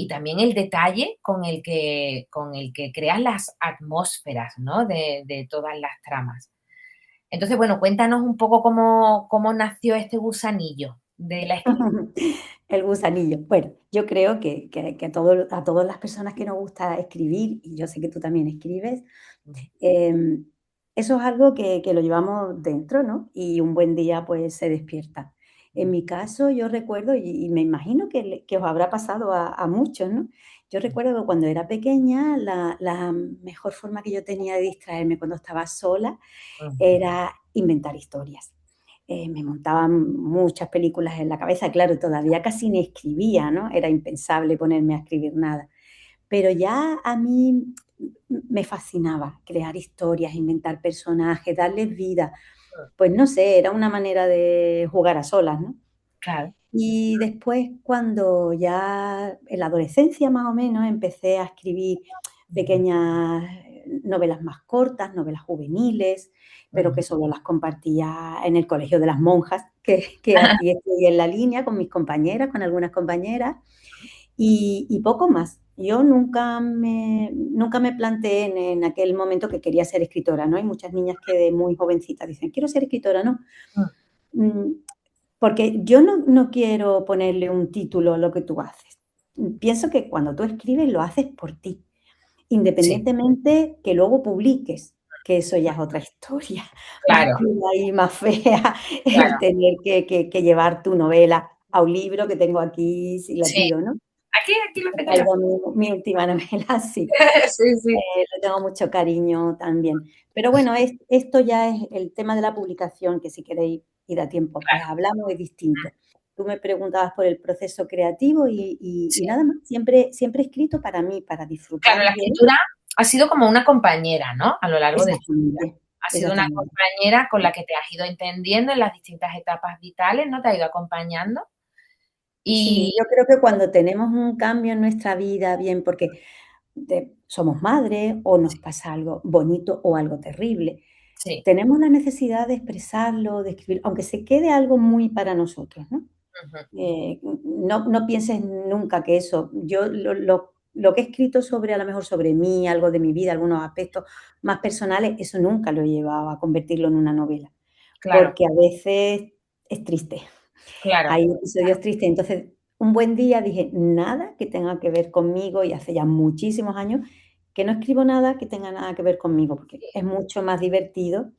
también el detalle con el que creas las atmósferas, ¿no? de todas las tramas. Entonces, bueno, cuéntanos un poco cómo nació este gusanillo de la escritura. El gusanillo. Bueno, yo creo que a todas las personas que nos gusta escribir, y yo sé que tú también escribes, eso es algo que lo llevamos dentro, ¿no? Y un buen día, pues, se despierta. En mi caso, yo recuerdo, y me imagino que os habrá pasado a muchos, ¿no? Yo recuerdo que cuando era pequeña, la mejor forma que yo tenía de distraerme cuando estaba sola era inventar historias. Me montaban muchas películas en la cabeza, claro, todavía casi ni escribía, ¿no? Era impensable ponerme a escribir nada. Pero ya a mí me fascinaba crear historias, inventar personajes, darles vida. Pues no sé, era una manera de jugar a solas, ¿no? Claro. Y después, cuando ya en la adolescencia más o menos, empecé a escribir pequeñas novelas más cortas, novelas juveniles, pero que solo las compartía en el colegio de las monjas, que aquí estoy en la línea con mis compañeras, con algunas compañeras, y poco más. Yo nunca me planteé en aquel momento que quería ser escritora, ¿no? Hay muchas niñas que de muy jovencitas dicen: "Quiero ser escritora", ¿no? Porque yo no quiero ponerle un título a lo que tú haces. Pienso que cuando tú escribes, lo haces por ti, Sí. independientemente que luego publiques, que eso ya es otra historia, más Claro. cruda y más fea, Claro. el tener que llevar tu novela a un libro que tengo aquí sin Sí. latido, ¿no? Aquí lo tengo. Traigo mi última novela, sí. Sí, sí. Le tengo mucho cariño también. Pero bueno, esto ya es el tema de la publicación, que si queréis y da tiempo, pues Claro. hablamos, es distinto. Tú me preguntabas por el proceso creativo y Sí. nada más, siempre he escrito para mí, para disfrutar Claro, la de él. escritura ha sido como una compañera, ¿no? A lo largo de tu vida. Exactamente, Ha sido una exactamente. compañera con la que te has ido entendiendo en las distintas etapas vitales, ¿no? Te ha ido acompañando. Sí, Y yo creo que cuando tenemos un cambio en nuestra vida, bien porque somos madres o nos pasa algo bonito o algo terrible, sí. tenemos la necesidad de expresarlo, de escribir, aunque se quede algo muy para nosotros, ¿no? No pienses nunca que eso, yo lo que he escrito sobre, a lo mejor sobre mí, algo de mi vida, algunos aspectos más personales, eso nunca lo he llevado a convertirlo en una novela, Claro, porque a veces es triste, claro. hay episodios tristes. Entonces, un buen día dije: "Nada que tenga que ver conmigo", y hace ya muchísimos años que no escribo nada que tenga nada que ver conmigo, porque es mucho más divertido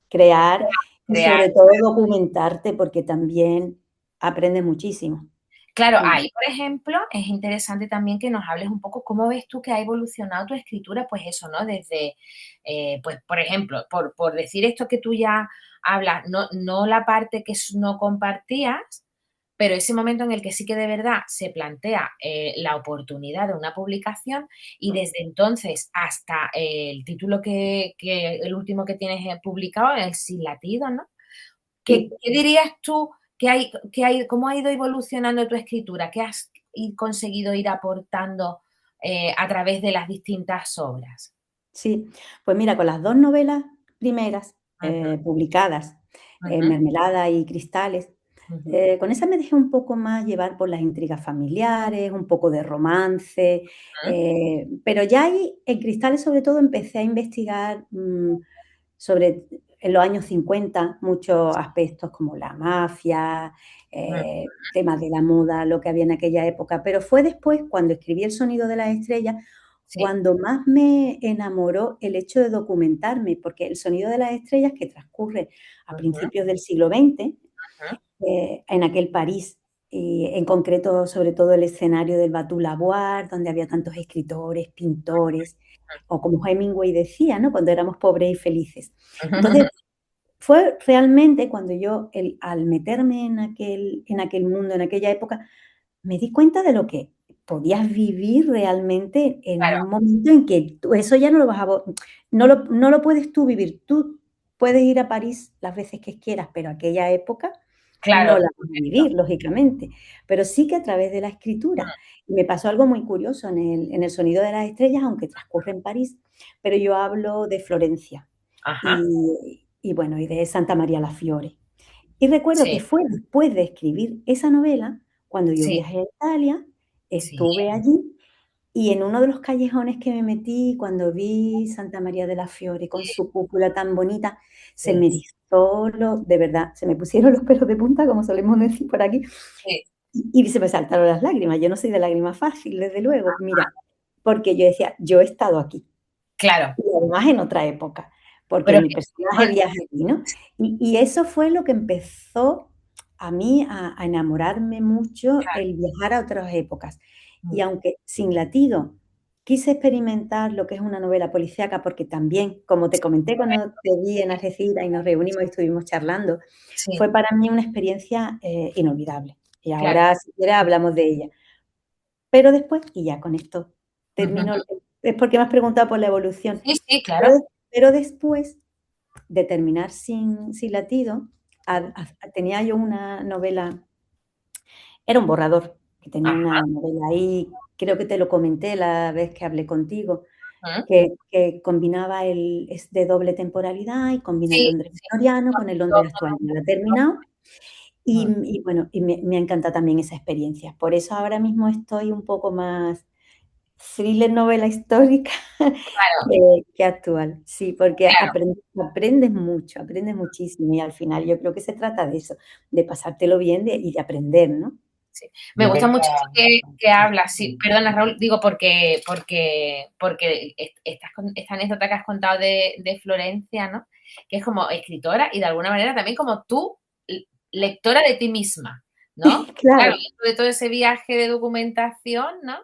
crear y Crear. sobre todo documentarte, porque también aprendes muchísimo. Claro, ahí, por ejemplo, es interesante también que nos hables un poco cómo ves tú que ha evolucionado tu escritura, pues eso, ¿no? Desde, pues, por ejemplo, por decir esto que tú ya hablas, no la parte que no compartías, pero ese momento en el que sí que de verdad se plantea la oportunidad de una publicación y desde entonces hasta el título el último que tienes publicado, el Sin latido, ¿no? ¿Qué dirías tú ¿Cómo ha ido evolucionando tu escritura? ¿Qué has conseguido ir aportando a través de las distintas obras? Sí, pues mira, con las 2 novelas primeras, Ujú, publicadas, ujú, Mermelada y Cristales, ujú, con esa me dejé un poco más llevar por las intrigas familiares, un poco de romance, ujú, pero ya ahí, en Cristales, sobre todo, empecé a investigar, sobre en los años 50 muchos aspectos como la mafia, ujú. temas de la moda, lo que había en aquella época, pero fue después, cuando escribí El sonido de las estrellas, Sí. cuando más me enamoró el hecho de documentarme, porque El sonido de las estrellas, que transcurre a Ujú, principios del siglo XX, ujú, en aquel París, y en concreto, sobre todo el escenario del Bateau Lavoir, donde había tantos escritores, pintores, o como Hemingway decía, ¿no? Cuando éramos pobres y felices. Entonces, ujú. fue realmente cuando yo, al meterme en aquel mundo, en aquella época, me di cuenta de lo que podías vivir realmente en Claro, un momento en que tú eso ya no lo vas a no lo puedes tú vivir. Tú puedes ir a París las veces que quieras, pero aquella época no claro, la vas a correcto. vivir, lógicamente, pero sí que a través de la escritura. Y me pasó algo muy curioso en El sonido de las estrellas, aunque transcurre en París, pero yo hablo de Florencia Ajá, y bueno, y de Santa María la Fiore. Y recuerdo que sí, fue después de escribir esa novela, cuando yo sí, viajé a Italia, sí, estuve allí y en uno de los callejones que me metí, cuando vi Santa María de la Fiore con su cúpula tan bonita, se sí, me erizó de verdad, se me pusieron los pelos de punta, como solemos decir por aquí, sí, y se me saltaron las lágrimas. Yo no soy de lágrimas fácil, desde luego, mira, porque yo decía: "Yo he estado aquí". claro. Y además en otra época, porque Pero mi personaje viaja allí, ¿no? Y eso fue lo que empezó a mí a enamorarme mucho, claro, el viajar a otras épocas. Y mm, aunque sin latido quise experimentar lo que es una novela policíaca, porque también, como te comenté cuando te vi en Algeciras y nos reunimos y estuvimos charlando, sí, fue para mí una experiencia, inolvidable. Y claro. ahora, si quieres, hablamos de ella. Pero después, y ya con esto termino, Ujú. es porque me has preguntado por la evolución. Sí, sí, Pero claro. pero después de terminar Sin latido, tenía yo una novela, era un borrador, que tenía Ajá, una novela ahí, creo que te lo comenté la vez que hablé contigo, ujú. que combinaba es de doble temporalidad y combina el Sí, Londres sí, victoriano con el Londres actual. Ya la he terminado ujú, y bueno, y me encanta también esa experiencia. Por eso ahora mismo estoy un poco más thriller, novela histórica claro, que actual. Sí, porque claro. aprendes mucho, aprendes muchísimo, y al final yo creo que se trata de eso, de pasártelo bien y de aprender, ¿no? Sí. Me Yo gusta quería... mucho eso que hablas, sí. Perdona, Raúl, digo porque esta anécdota que has contado de Florencia, ¿no? Que es como escritora y de alguna manera también como tú, lectora de ti misma, ¿no? Claro, Claro. dentro de todo ese viaje de documentación, ¿no?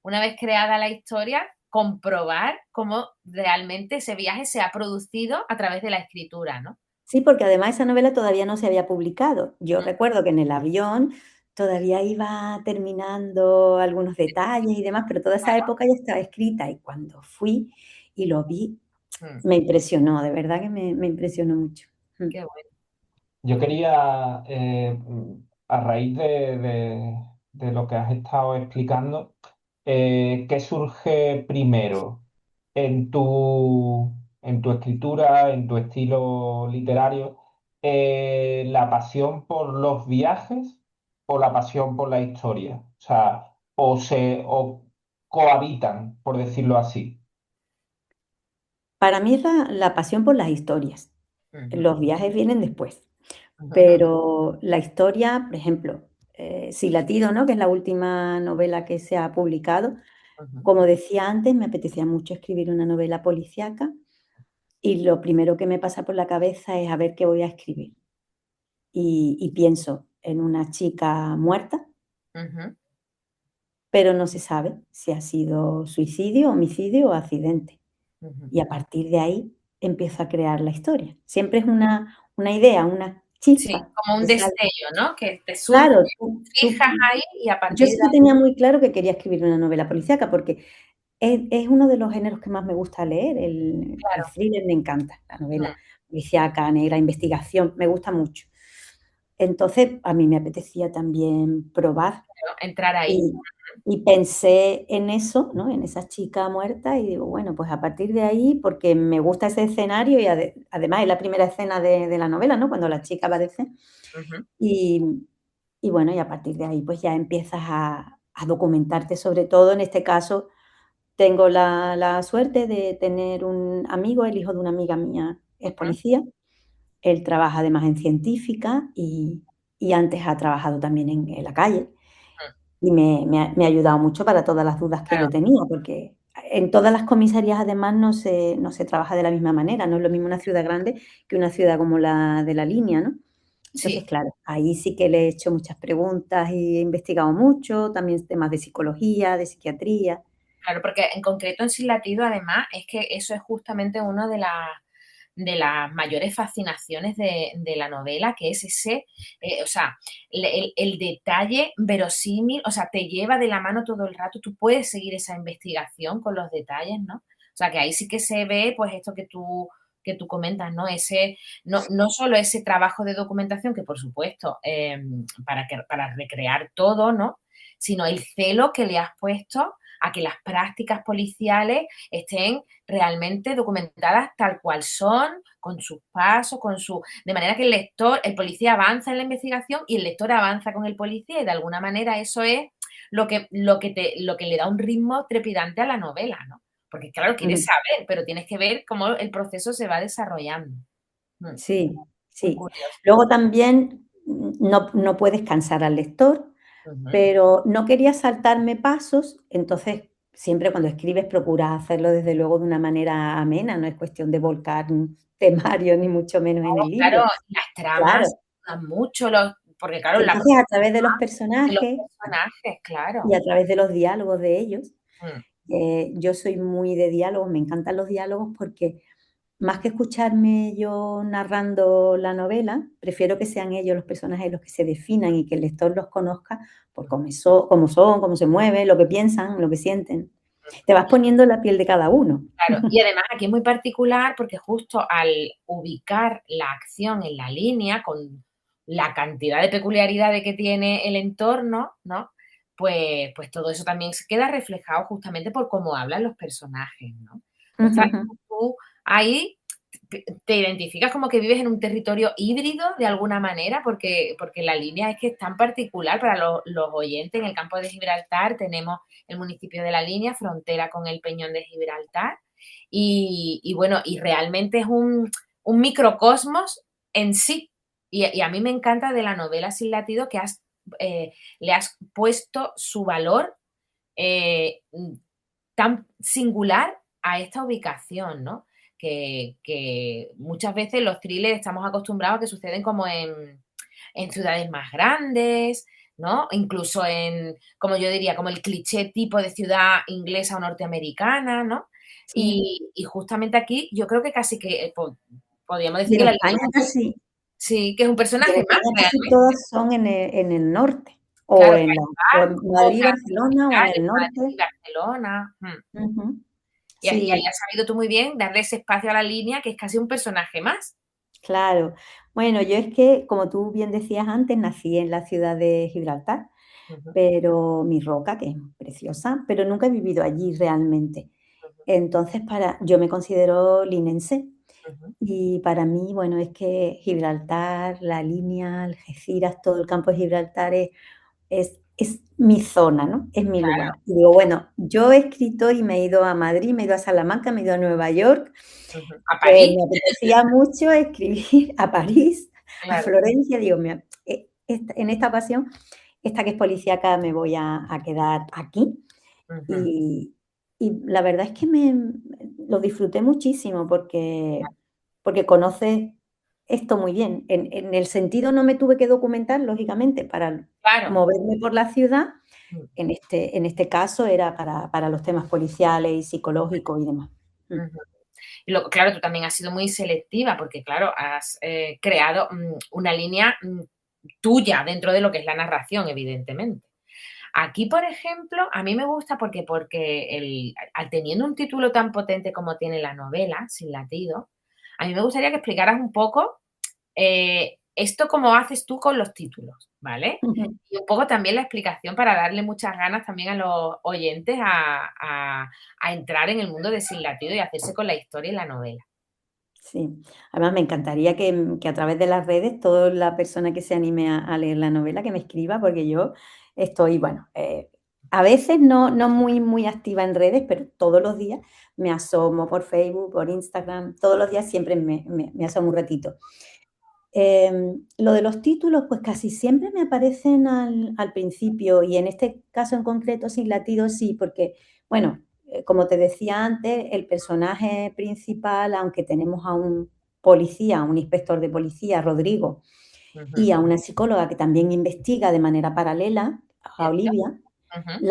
Una vez creada la historia, comprobar cómo realmente ese viaje se ha producido a través de la escritura, ¿no? Sí, porque además esa novela todavía no se había publicado. Yo Mm, recuerdo que en el avión todavía iba terminando algunos detalles y demás, pero toda esa época ya estaba escrita, y cuando fui y lo vi, mm, me impresionó, de verdad que me impresionó mucho. qué bueno. Yo quería, a raíz de lo que has estado explicando, ¿qué surge primero en tu escritura, en tu estilo literario? ¿La pasión por los viajes o la pasión por la historia? O sea, o cohabitan, por decirlo así. Para mí es la pasión por las historias. Ujú, Los viajes vienen después, ujú, pero la historia, por ejemplo, Sin latido, ¿no?, que es la última novela que se ha publicado. ujú. Como decía antes, me apetecía mucho escribir una novela policíaca y lo primero que me pasa por la cabeza es a ver qué voy a escribir. Y pienso en una chica muerta, Ujú, pero no se sabe si ha sido suicidio, homicidio o accidente. ujú. Y a partir de ahí empiezo a crear la historia. Siempre es una idea, una Sí, chispa como un que sale. destello, ¿no? Que te surge, Claro, tú fijas ahí y a yo partir sí de que ahí, tenía muy claro que quería escribir una novela policíaca, porque es uno de los géneros que más me gusta leer, el claro. thriller me encanta, la Mm, novela policíaca, negra, investigación, me gusta mucho. Entonces, a mí me apetecía también probar Entrar ahí. y, y pensé en eso, ¿no? En esa chica muerta y digo, bueno, pues a partir de ahí, porque me gusta ese escenario y además es la primera escena de la novela, ¿no? Cuando la chica aparece. Ujú. Y bueno, y a partir de ahí pues ya empiezas a documentarte sobre todo. En este caso tengo la suerte de tener un amigo, el hijo de una amiga mía es Ujú. policía. Él trabaja además en científica y antes ha trabajado también en la calle y me ha ayudado mucho para todas las dudas que yo Claro. tenía, porque en todas las comisarías además no se trabaja de la misma manera, no es lo mismo una ciudad grande que una ciudad como la de La Línea, ¿no? Entonces, Sí. claro, ahí sí que le he hecho muchas preguntas y he investigado mucho, también temas de psicología, de psiquiatría. Claro, porque en concreto en Sin Latido, además, es que eso es justamente una de las mayores fascinaciones de la novela, que es ese, o sea, el detalle verosímil, o sea, te lleva de la mano todo el rato, tú puedes seguir esa investigación con los detalles, ¿no? O sea, que ahí sí que se ve, pues, esto que tú comentas, ¿no? No solo ese trabajo de documentación, que por supuesto, para recrear todo, ¿no? Sino el celo que le has puesto a que las prácticas policiales estén realmente documentadas tal cual son, con sus pasos, de manera que el policía avanza en la investigación y el lector avanza con el policía, y de alguna manera eso es lo que le da un ritmo trepidante a la novela, ¿no? Porque claro, quieres Ujú. saber, pero tienes que ver cómo el proceso se va desarrollando. Sí, Muy sí. curioso. Luego también no puedes cansar al lector, Ujú. pero no quería saltarme pasos, entonces siempre cuando escribes procuras hacerlo desde luego de una manera amena, no es cuestión de volcar un temario ni mucho menos en el libro. Claro, las Claro. tramas dan mucho, porque claro, la Entonces, a través de los de los personajes personajes, y claro. a través de los diálogos de ellos, Mm. yo soy muy de diálogos, me encantan los diálogos porque más que escucharme yo narrando la novela, prefiero que sean ellos los personajes los que se definan y que el lector los conozca por cómo son, cómo se mueven, lo que piensan, lo que sienten. Te vas poniendo en la piel de cada uno. Claro, y además aquí es muy particular porque justo al ubicar la acción en la línea, con la cantidad de peculiaridades que tiene el entorno, ¿no? Pues todo eso también se queda reflejado justamente por cómo hablan los personajes, ¿no? Entonces, Ujú, claro, ujú. tú ahí te identificas como que vives en un territorio híbrido de alguna manera, porque la línea es que es tan particular para los oyentes. En el campo de Gibraltar tenemos el municipio de La Línea, frontera con el Peñón de Gibraltar, y bueno, y realmente es un microcosmos en sí. Y a mí me encanta de la novela Sin Latido que le has puesto su valor eh, tan singular a esta ubicación, ¿no? Que muchas veces los thrillers estamos acostumbrados a que suceden como en ciudades más grandes, ¿no? Incluso como yo diría, como el cliché tipo de ciudad inglesa o norteamericana, ¿no? Sí. Y justamente aquí yo creo que casi que podríamos Y decir que en la España casi sí, que es un y en personaje más España casi realmente. todas son en el norte, Claro, o País en Vasco, Madrid, Barcelona, o en el Madrid, norte. Barcelona. Ujú. Y ahí Sí, has sabido tú muy bien darle ese espacio a la línea, que es casi un personaje más. claro. Bueno, yo es que, como tú bien decías antes, nací en la ciudad de Gibraltar, Ujú, pero mi roca, que es preciosa, pero nunca he vivido allí realmente. ujú, Entonces, yo me considero linense ujú. y para mí, bueno, es que Gibraltar, la línea, Algeciras, todo el campo de Gibraltar es mi zona, ¿no? Es mi Claro, lugar. Y digo, bueno, yo he escrito y me he ido a Madrid, me he ido a Salamanca, me he ido a Nueva York, ujú. A pues París, me apetecía mucho escribir a París, a claro. Florencia, digo, mira, en esta ocasión, esta que es policíaca, me voy a quedar aquí. Ujú. Y, y la verdad es que lo disfruté muchísimo porque conoces esto muy bien. En el sentido no me tuve que documentar, lógicamente, para Claro. moverme por la ciudad. Mm, En este caso era para los temas policiales y psicológicos y demás. ujú. Y luego, claro, tú también has sido muy selectiva porque, claro, has creado una línea tuya dentro de lo que es la narración, evidentemente. Aquí, por ejemplo, a mí me gusta porque al teniendo un título tan potente como tiene la novela, Sin Latido, a mí me gustaría que explicaras un poco esto cómo haces tú con los títulos, ¿vale? Y un poco también la explicación para darle muchas ganas también a los oyentes a entrar en el mundo de Sin Latido y hacerse con la historia y la novela. Sí, además me encantaría que a través de las redes toda la persona que se anime a leer la novela que me escriba, porque yo estoy, bueno, a veces no muy activa en redes, pero todos los días me asomo por Facebook, por Instagram, todos los días siempre me asomo un ratito. Lo de los títulos, pues casi siempre me aparecen al principio y en este caso en concreto Sin Latido sí, porque, bueno, como te decía antes, el personaje principal, aunque tenemos a un policía, a un inspector de policía, Rodrigo, y a una psicóloga que también investiga de manera paralela, a ¿Cierto? Olivia, Ujú.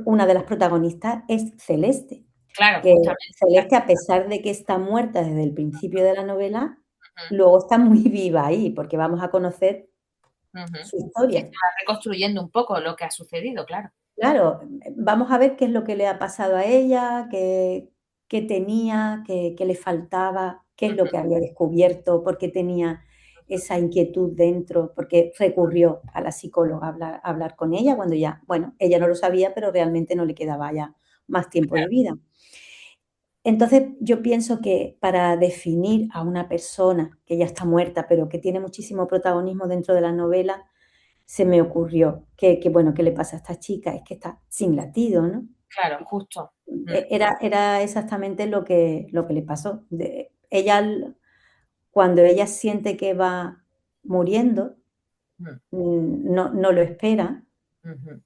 una de las protagonistas es Celeste, Claro, que justamente. Celeste, a pesar de que está muerta desde el principio de la novela, Ujú, luego está muy viva ahí, porque vamos a conocer ujú. su Que historia. se va reconstruyendo un poco lo que ha sucedido, claro. Claro, vamos a ver qué es lo que le ha pasado a ella, qué tenía, qué le faltaba, qué es lo Ujú. que había descubierto, por qué tenía esa inquietud dentro, porque recurrió a la psicóloga a hablar con ella cuando ya, bueno, ella no lo sabía, pero realmente no le quedaba ya más tiempo de vida. Entonces, yo pienso que para definir a una persona que ya está muerta, pero que tiene muchísimo protagonismo dentro de la novela, se me ocurrió bueno, ¿qué le pasa a esta chica? Es que está sin latido, ¿no? Claro, justo. Era exactamente lo que le pasó. Ella, cuando ella siente que va muriendo, Mm, no lo espera, ujú,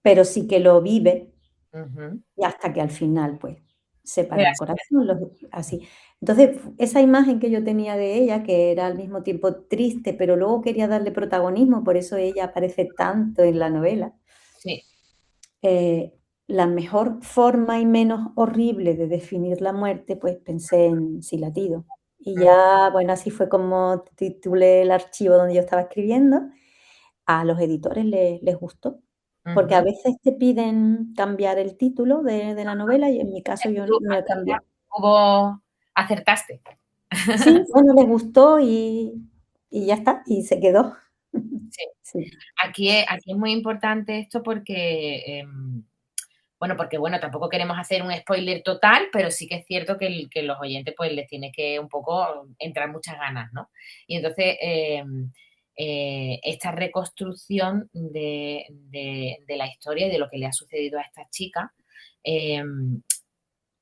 pero sí que lo vive ujú. y hasta que al final, pues, se para Pero el corazón, así. Entonces, esa imagen que yo tenía de ella, que era al mismo tiempo triste, pero luego quería darle protagonismo, por eso ella aparece tanto en la novela. sí. La mejor forma y menos horrible de definir la muerte, pues pensé en Sin Latido. Y Mm, ya, bueno, así fue como titulé el archivo donde yo estaba escribiendo. A los editores les gustó, porque a ujú. veces te piden cambiar el título de la novela y en mi caso yo Tú no he cambiado. acertaste. Sí, bueno, les gustó y ya está, y se quedó. Sí. Sí. Aquí es muy importante esto porque, bueno, porque bueno, tampoco queremos hacer un spoiler total, pero sí que es cierto que los oyentes pues les tiene que un poco entrar muchas ganas, ¿no? Y entonces, esta reconstrucción de la historia y de lo que le ha sucedido a esta chica,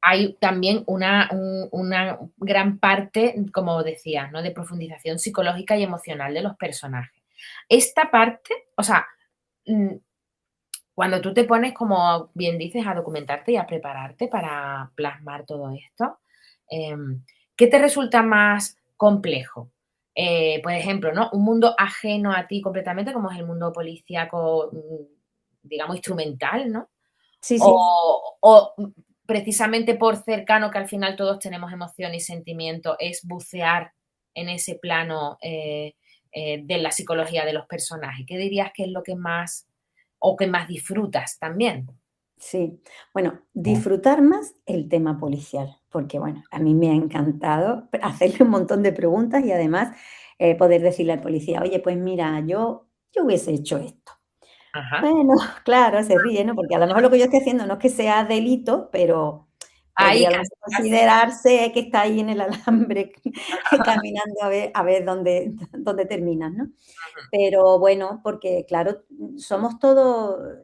hay también una gran parte, como decías, ¿no? De profundización psicológica y emocional de los personajes. Esta parte, o sea, mm, cuando tú te pones, como bien dices, a documentarte y a prepararte para plasmar todo esto, ¿qué te resulta más complejo? Por ejemplo, ¿no? Un mundo ajeno a ti completamente, como es el mundo policíaco, digamos, instrumental, ¿no? Sí, sí. O precisamente por cercano, que al final todos tenemos emoción y sentimiento, es bucear en ese plano de la psicología de los personajes. ¿Qué dirías que es lo que más o que más disfrutas también? Sí, bueno, disfrutar más el tema policial, porque bueno, a mí me ha encantado hacerle un montón de preguntas y además poder decirle al policía, oye, pues mira, yo hubiese hecho esto. Ajá. Bueno, claro, se ríe, ¿no? Porque a lo mejor lo que yo estoy haciendo no es que sea delito, pero Ahí podría a lo casi, mejor casi. considerarse que está ahí en el alambre caminando a ver dónde terminas, ¿no? Pero bueno, porque claro, somos todos.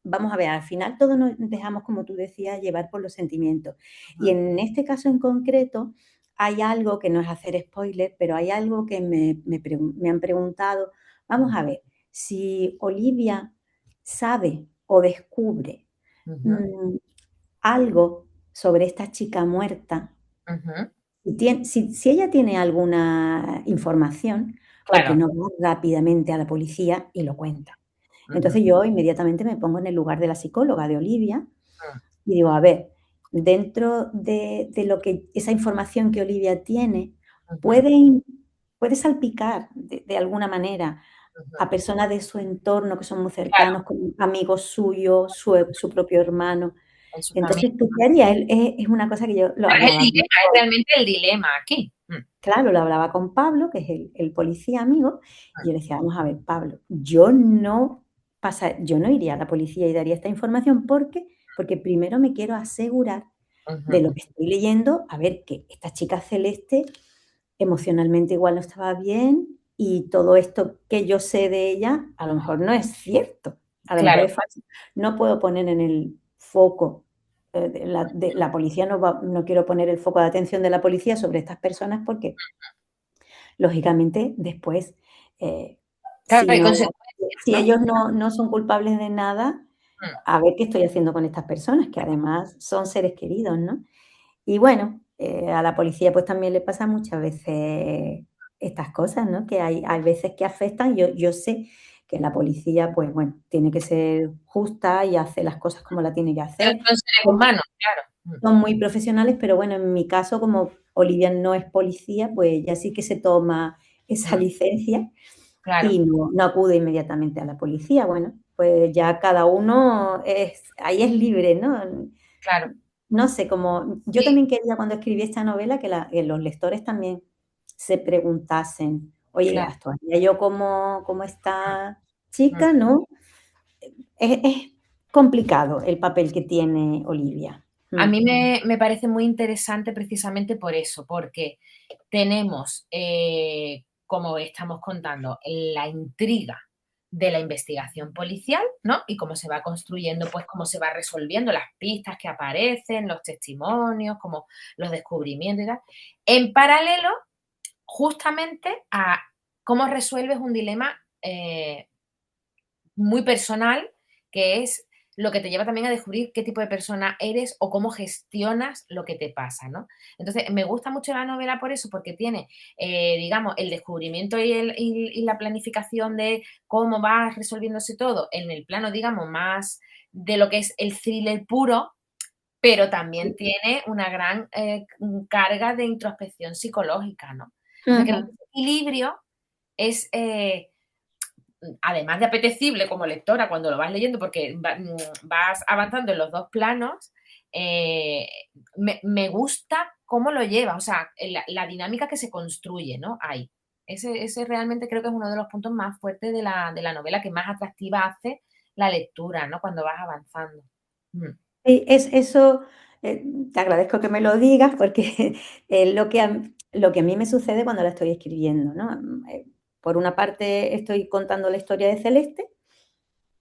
Vamos a ver, al final todos nos dejamos, como tú decías, llevar por los sentimientos. Y Ujú, en este caso en concreto, hay algo que no es hacer spoiler, pero hay algo que me han preguntado. Vamos a ver, si Olivia sabe o descubre ujú, mm, algo sobre esta chica muerta, ujú. si ella tiene alguna información, porque Claro. no va rápidamente a la policía y lo cuenta. Ujú, Entonces yo inmediatamente me pongo en el lugar de la psicóloga, de Olivia, mm, y digo, a ver, dentro de lo que esa información que Olivia tiene, ujú, puede, in- puede salpicar de alguna manera ujú. a personas de su entorno que son muy Claro, cercanos, como amigos suyos, su propio hermano. en su familia. Entonces, ¿tú qué harías? Es una cosa que yo lo Claro, es el hablaba. dilema, es realmente el dilema aquí. claro, lo hablaba con Pablo, que es el policía amigo, y yo le decía, vamos a ver, Pablo, yo no iría a la policía y daría esta información porque primero me quiero asegurar de Ujú. lo que estoy leyendo, a ver que esta chica Celeste emocionalmente igual no estaba bien y todo esto que yo sé de ella a lo mejor no es cierto, a lo mejor Claro, es falso. No puedo poner en el foco de la policía, no quiero poner el foco de atención de la policía sobre estas personas porque lógicamente después, eh, claro, si hay no, consecuencias, si ¿no? ellos no son culpables de nada, Mm. a ver qué estoy haciendo con estas personas, que además son seres queridos, ¿no? Y bueno, a la policía pues también le pasa muchas veces estas cosas, ¿no? Que hay veces que afectan. Yo sé que la policía, pues bueno, tiene que ser justa y hace las cosas como la tiene que Pero hacer. son seres Son humanos, claro. son muy profesionales, pero bueno, en mi caso, como Olivia no es policía, pues ya sí que se toma esa Mm, licencia claro, y no acude inmediatamente a la policía. Bueno, pues ya cada uno ahí es libre, ¿no? claro. No sé, como yo Sí, también quería cuando escribí esta novela que los lectores también se preguntasen, oye, claro. ¿actuaría yo como esta Mm. chica, no? Es complicado el papel que tiene Olivia. A Mm. mí me parece muy interesante precisamente por eso, porque tenemos, como estamos contando, la intriga de la investigación policial, ¿no? Y cómo se va construyendo, pues cómo se va resolviendo las pistas que aparecen, los testimonios, como los descubrimientos y tal. En paralelo, justamente a cómo resuelves un dilema muy personal, que es lo que te lleva también a descubrir qué tipo de persona eres o cómo gestionas lo que te pasa, ¿no? Entonces, me gusta mucho la novela por eso, porque tiene, digamos, el descubrimiento y la planificación de cómo va resolviéndose todo en el plano, digamos, más de lo que es el thriller puro, pero también tiene una gran carga de introspección psicológica, ¿no? Entonces, creo que Ujú. ese equilibrio es, además de apetecible como lectora cuando lo vas leyendo, porque vas avanzando en los dos planos, eh, me gusta cómo lo lleva, o sea, la dinámica que se construye, ¿no? Ahí. Ese realmente creo que es uno de los puntos más fuertes de la novela, que más atractiva hace la lectura, ¿no? Cuando vas avanzando. Mm. Eso, te agradezco que me lo digas porque es lo que a mí me sucede cuando la estoy escribiendo, ¿no? Por una parte estoy contando la historia de Celeste,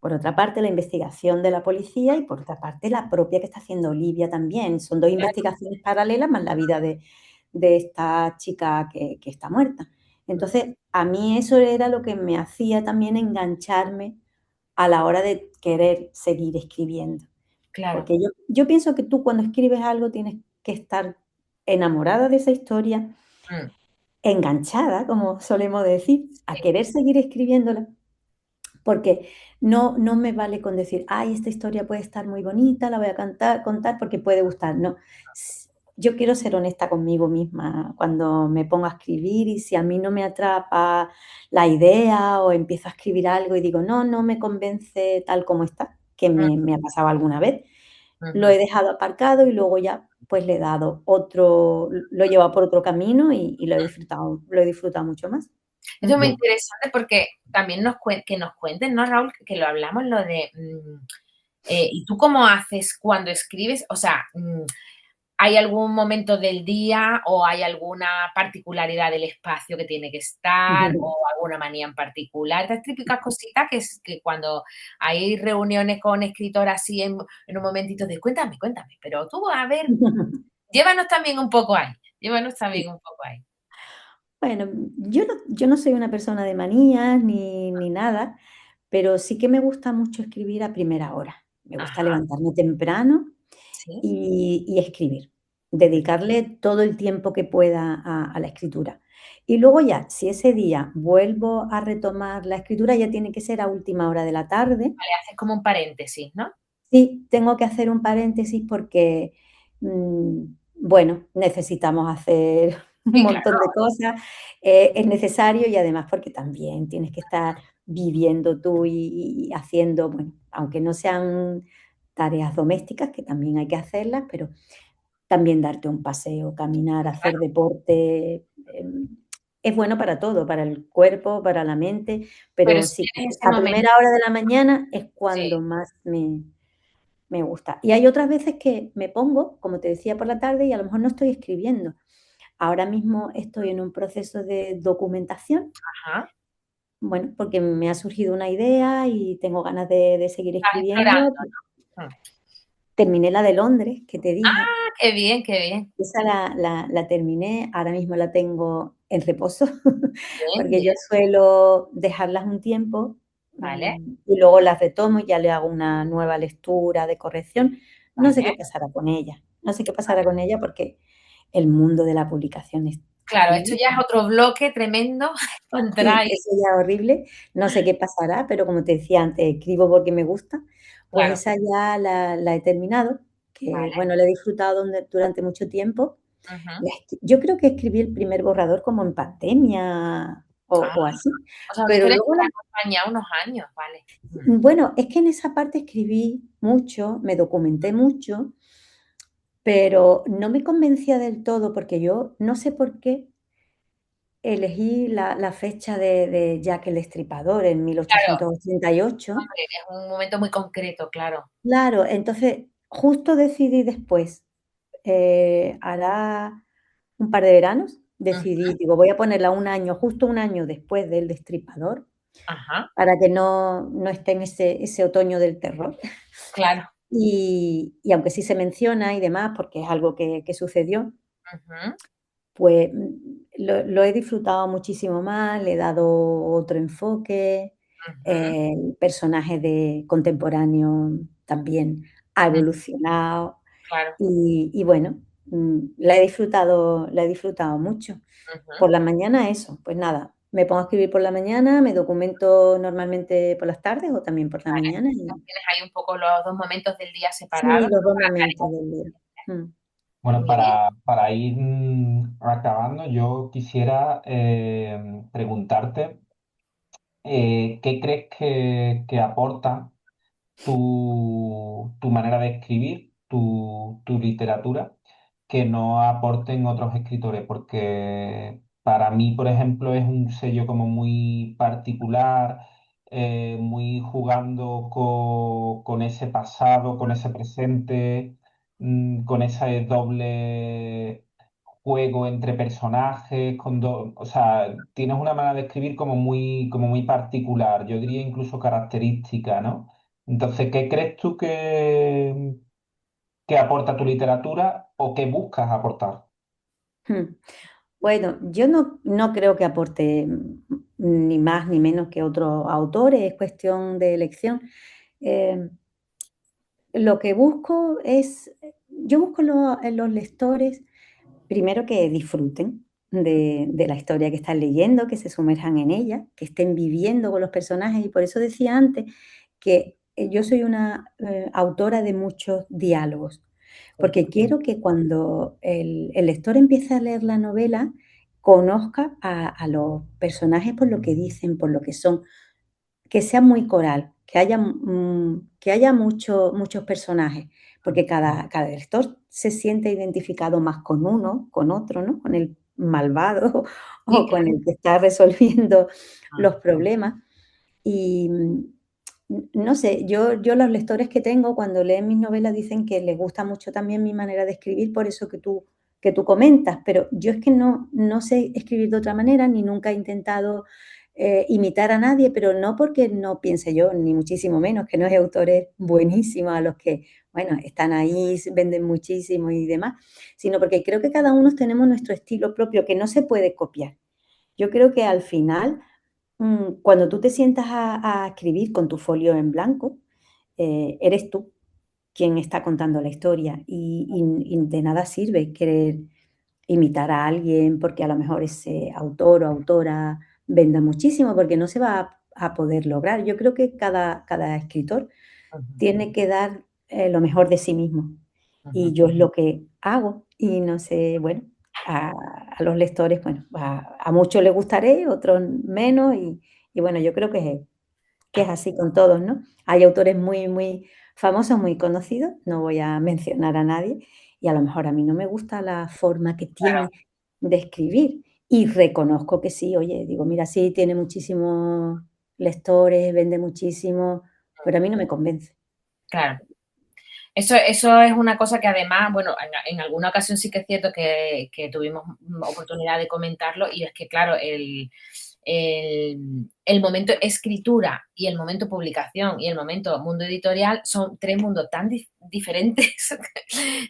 por otra parte la investigación de la policía y por otra parte la propia que está haciendo Olivia también. Son dos Claro. investigaciones paralelas más la vida de esta chica que está muerta. Mm. Entonces, a mí eso era lo que me hacía también engancharme a la hora de querer seguir escribiendo. Claro. Porque yo pienso que tú cuando escribes algo tienes que estar enamorada de esa historia, Mm. enganchada, como solemos decir, a Sí. querer seguir escribiéndola, porque no me vale con decir, ay, esta historia puede estar muy bonita, la voy a contar porque puede gustar. No, yo quiero ser honesta conmigo misma cuando me pongo a escribir y si a mí no me atrapa la idea o empiezo a escribir algo y digo, no me convence tal como está, que Mm, me ha pasado alguna vez, lo ujú. he dejado aparcado y luego ya pues le he dado lo he llevado por otro camino y lo he disfrutado mucho más. Esto es muy Ujú. interesante porque también que nos cuenten, ¿no, Raúl? Que lo hablamos, lo de, ¿y tú cómo haces cuando escribes? O sea, ¿hay algún momento del día o hay alguna particularidad del espacio que tiene que estar o alguna manía en particular? Estas típicas cositas que cuando hay reuniones con escritoras así en un momentito de cuéntame, pero tú, a ver, llévanos también un poco ahí, llévanos también un poco ahí. Bueno, yo no soy una persona de manías ni nada, pero sí que me gusta mucho escribir a primera hora. Me gusta Ajá, levantarme temprano sí. y escribir, dedicarle todo el tiempo que pueda a la escritura. Y luego ya, si ese día vuelvo a retomar la escritura, ya tiene que ser a última hora de la tarde. Vale, haces como un paréntesis, ¿no? Sí, tengo que hacer un paréntesis porque, bueno, necesitamos hacer un Sí, montón claro. de cosas, es necesario y además porque también tienes que estar viviendo tú y haciendo, bueno, aunque no sean tareas domésticas, que también hay que hacerlas, pero también darte un paseo, caminar, hacer deporte, es bueno para todo, para el cuerpo, para la mente, Pero pero si sí, tienes ese a momento, primera hora de la mañana es sí, cuando más me gusta. Y hay otras veces que me pongo, como te decía, por la tarde y a lo mejor no estoy escribiendo. Ahora mismo estoy en un proceso de documentación, ajá, bueno, porque me ha surgido una idea y tengo ganas de seguir estás explorando, escribiendo. ¿no? Terminé la de Londres, que te dije. Ah, qué bien, qué bien. Esa la terminé, ahora mismo la tengo en reposo, Bien, porque bien, yo suelo dejarlas un tiempo, vale, y luego las retomo y ya le hago una nueva lectura de corrección. No sé vale. qué pasará con ella, no sé qué pasará con ella porque el mundo de la publicación es Claro, esto horrible. ya es otro bloque tremendo Sí, encontráis, eso ya es horrible, no sé qué pasará, pero como te decía antes, escribo porque me gusta, pues claro, esa ya la he terminado, que vale, bueno, la he disfrutado durante mucho tiempo. ujú. Yo creo que escribí el primer borrador como en pandemia Ah, o así, o sea, una pero historia que luego te acompaña unos años, vale. bueno, es que en esa parte escribí mucho, me documenté mucho, pero no me convencía del todo porque yo no sé por qué elegí la fecha de Jack el Destripador en Claro, 1888. hombre, es un momento muy concreto, claro. Claro, entonces justo decidí después, hará un par de veranos, Mm, decidí, digo, voy a ponerla un año, justo un año después del Destripador, ajá, para que no esté en ese otoño del terror. claro, Y aunque sí se menciona y demás, porque es algo que sucedió, ujú, pues, lo he disfrutado muchísimo más, le he dado otro enfoque, ujú, el personaje de contemporáneo también ha mm, evolucionado claro, y bueno, la he disfrutado mucho. ujú. Por la mañana eso, pues nada, me pongo a escribir por la mañana, me documento normalmente por las tardes o también por la Vale, mañana entonces y tienes ahí un poco los 2 momentos del día sí, separados, los ¿no? 2 Para momentos claridad. del día. Bueno, Muy bien. para ir acabando, yo quisiera preguntarte, ¿qué crees que aporta tu manera de escribir, tu literatura, que no aporten otros escritores? Porque para mí, por ejemplo, es un sello como muy particular, muy jugando con ese pasado, con ese presente, con ese doble juego entre personajes, o sea, tienes una manera de escribir como muy particular, yo diría incluso característica, ¿no? Entonces, ¿qué crees tú que aporta tu literatura o que buscas aportar? Mm. Bueno, yo no creo que aporte, ni más ni menos que otros autores, es cuestión de elección. Em, lo que busco es yo busco en los lectores, primero que disfruten de la historia que están leyendo, que se sumerjan en ella, que estén viviendo con los personajes, y por eso decía antes que, yo soy una, autora de muchos diálogos. Porque quiero que cuando el lector empiece a leer la novela, conozca a los personajes por lo que dicen, por lo que son, que sea muy coral, que haya muchos personajes, porque cada lector se siente identificado más con uno, con otro, ¿no? Con el malvado Sí, o con claro. el que está resolviendo Ah, los problemas. Y, no sé, yo los lectores que tengo cuando leen mis novelas dicen que les gusta mucho también mi manera de escribir, por eso que tú comentas, pero yo es que no sé escribir de otra manera, ni nunca he intentado, imitar a nadie, pero no porque no piense yo, ni muchísimo menos, que no hay autores buenísimos a los que, bueno, están ahí, venden muchísimo y demás, sino porque creo que cada uno tenemos nuestro estilo propio que no se puede copiar. Yo creo que al final, cuando tú te sientas a escribir con tu folio en blanco, eres tú quien está contando la historia y de nada sirve querer imitar a alguien porque a lo mejor ese autor o autora venda muchísimo, porque no se va a poder lograr. Yo creo que cada escritor ujú, tiene que dar, lo mejor de sí mismo. ujú. Y yo es lo que hago y no sé, bueno, a los lectores, bueno, a muchos les gustaré, otros menos y bueno, yo creo que es así con todos, ¿no? Hay autores muy famosos, muy conocidos, no voy a mencionar a nadie, y a lo mejor a mí no me gusta la forma que Claro, tiene de escribir, Y reconozco que sí, oye, digo, mira, sí, tiene muchísimos lectores, vende muchísimo, pero a mí no me convence. Claro. Eso es una cosa que además, bueno, en alguna ocasión sí que es cierto que tuvimos oportunidad de comentarlo, y es que, claro, el momento escritura y el momento publicación y el momento mundo editorial son 3 mundos tan diferentes, o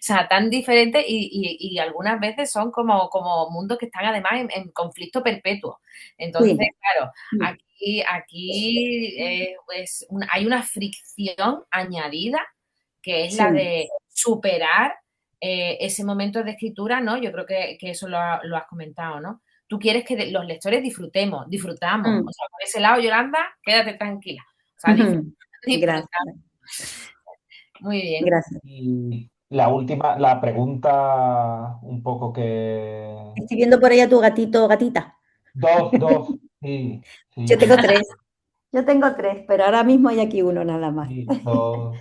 sea, tan diferentes, y algunas veces son como mundos que están además en conflicto perpetuo. Entonces, Sí, claro, sí, aquí pues, hay una fricción añadida, que es la sí. de superar ese momento de escritura, ¿no? Yo creo que eso lo has comentado, ¿no? Tú quieres que los lectores disfrutamos. Mm. O sea, por ese lado, Yolanda, quédate tranquila. O sea, disfrutamos. Gracias, Muy bien. gracias. Y la pregunta un poco que... Estoy viendo por ahí a tu gatito o gatita. Dos, sí, Yo sí, tengo 3. Yo tengo 3, pero ahora mismo hay aquí uno nada más. sí, son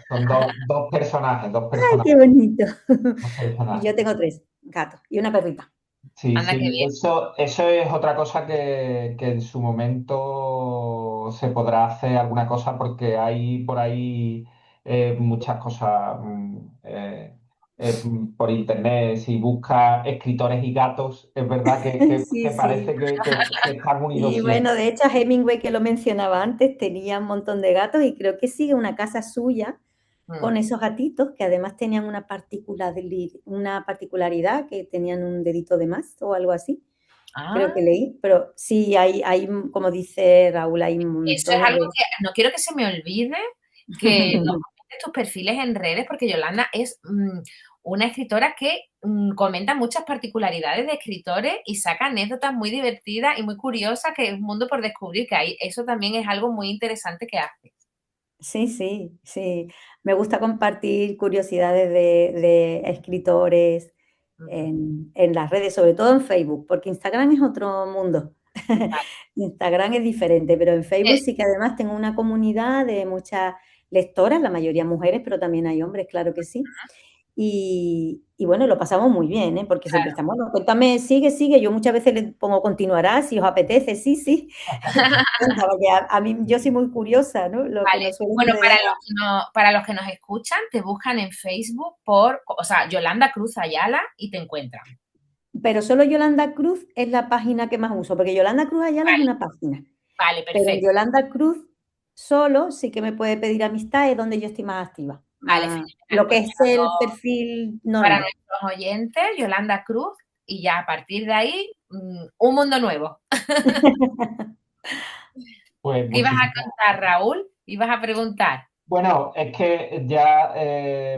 dos personajes, Ay, qué bonito. dos Y yo personajes. tengo 3 gatos y una perrita. Sí, Anda, qué sí, bien. eso es otra cosa que en su momento se podrá hacer alguna cosa porque hay por ahí muchas cosas por internet. Si buscas escritores y gatos, es verdad Sí, que sí. parece que están unidos Y siempre. bueno, de hecho, a Hemingway, que lo mencionaba antes, tenía un montón de gatos y creo que sigue una casa suya con esos gatitos que además tenían una particularidad, que tenían un dedito de más o algo así. Creo Ah, que leí, pero sí, como dice Raúl, hay eso es montones algo de... que no quiero que se me olvide, que nos comentes tus perfiles en redes, porque Yolanda es una escritora que comenta muchas particularidades de escritores y saca anécdotas muy divertidas y muy curiosas, que es un mundo por descubrir, que hay, eso también es algo muy interesante que hace. Sí, sí, sí. Me gusta compartir curiosidades de escritores en las redes, sobre todo en Facebook, porque Instagram es otro mundo. Instagram es diferente, pero en Facebook Eh, sí que además tengo una comunidad de muchas lectoras, la mayoría mujeres, pero también hay hombres, claro que sí. Y bueno, lo pasamos muy bien, ¿eh? Porque siempre Claro. estamos, bueno, cuéntame, sigue. Yo muchas veces le pongo continuará, si os apetece, sí. Porque a mí, yo soy muy curiosa, ¿no? Lo que Vale. nos suele Bueno, suceder. para los que nos escuchan, te buscan en Facebook o sea, Yolanda Cruz Ayala, y te encuentran. Pero solo Yolanda Cruz es la página que más uso, porque Yolanda Cruz Ayala es Vale, una página. vale, Pero en perfecto. Yolanda Cruz solo sí que me puede pedir amistad, es donde yo estoy más activa. Vale, Lo fenomenal. que Pues es el perfil para normal. nuestros oyentes, Yolanda Cruz, y ya a partir de ahí, un mundo nuevo. Pues ¿Qué ibas a muchísimas. contar, Raúl? ¿Ibas a preguntar? Bueno, es que ya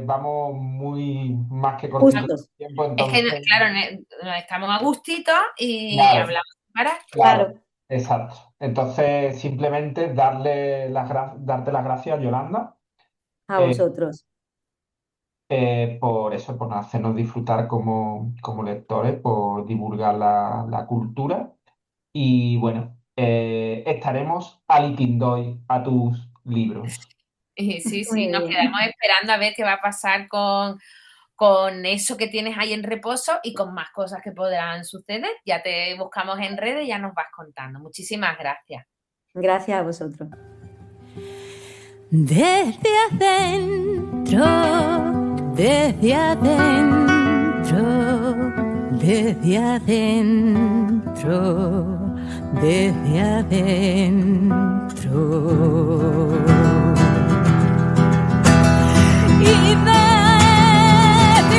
vamos muy más que cortitos de Justos, tiempo, Es que, entonces, claro, nos estamos a gustito y claro. hablamos para. Claro, claro, exacto. Entonces, simplemente darte las gracias, Yolanda, a eh, vosotros. por eso, por hacernos disfrutar como lectores, por divulgar la cultura. Y bueno, estaremos alipindoy a tus libros. Y sí, Muy nos bien. quedamos esperando a ver qué va a pasar con eso que tienes ahí en reposo y con más cosas que podrán suceder. Ya te buscamos en redes y ya nos vas contando. Muchísimas gracias. Gracias a vosotros. Desde adentro, desde adentro, desde adentro, desde adentro. Y desde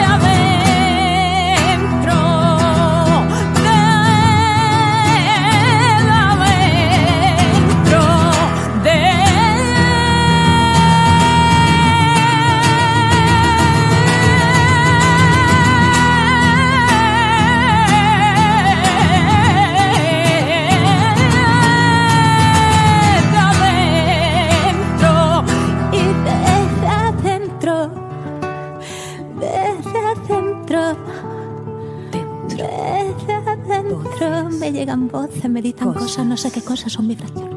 adentro, desde adentro me llegan voces, me dicen cosas, no sé qué cosas son vibraciones.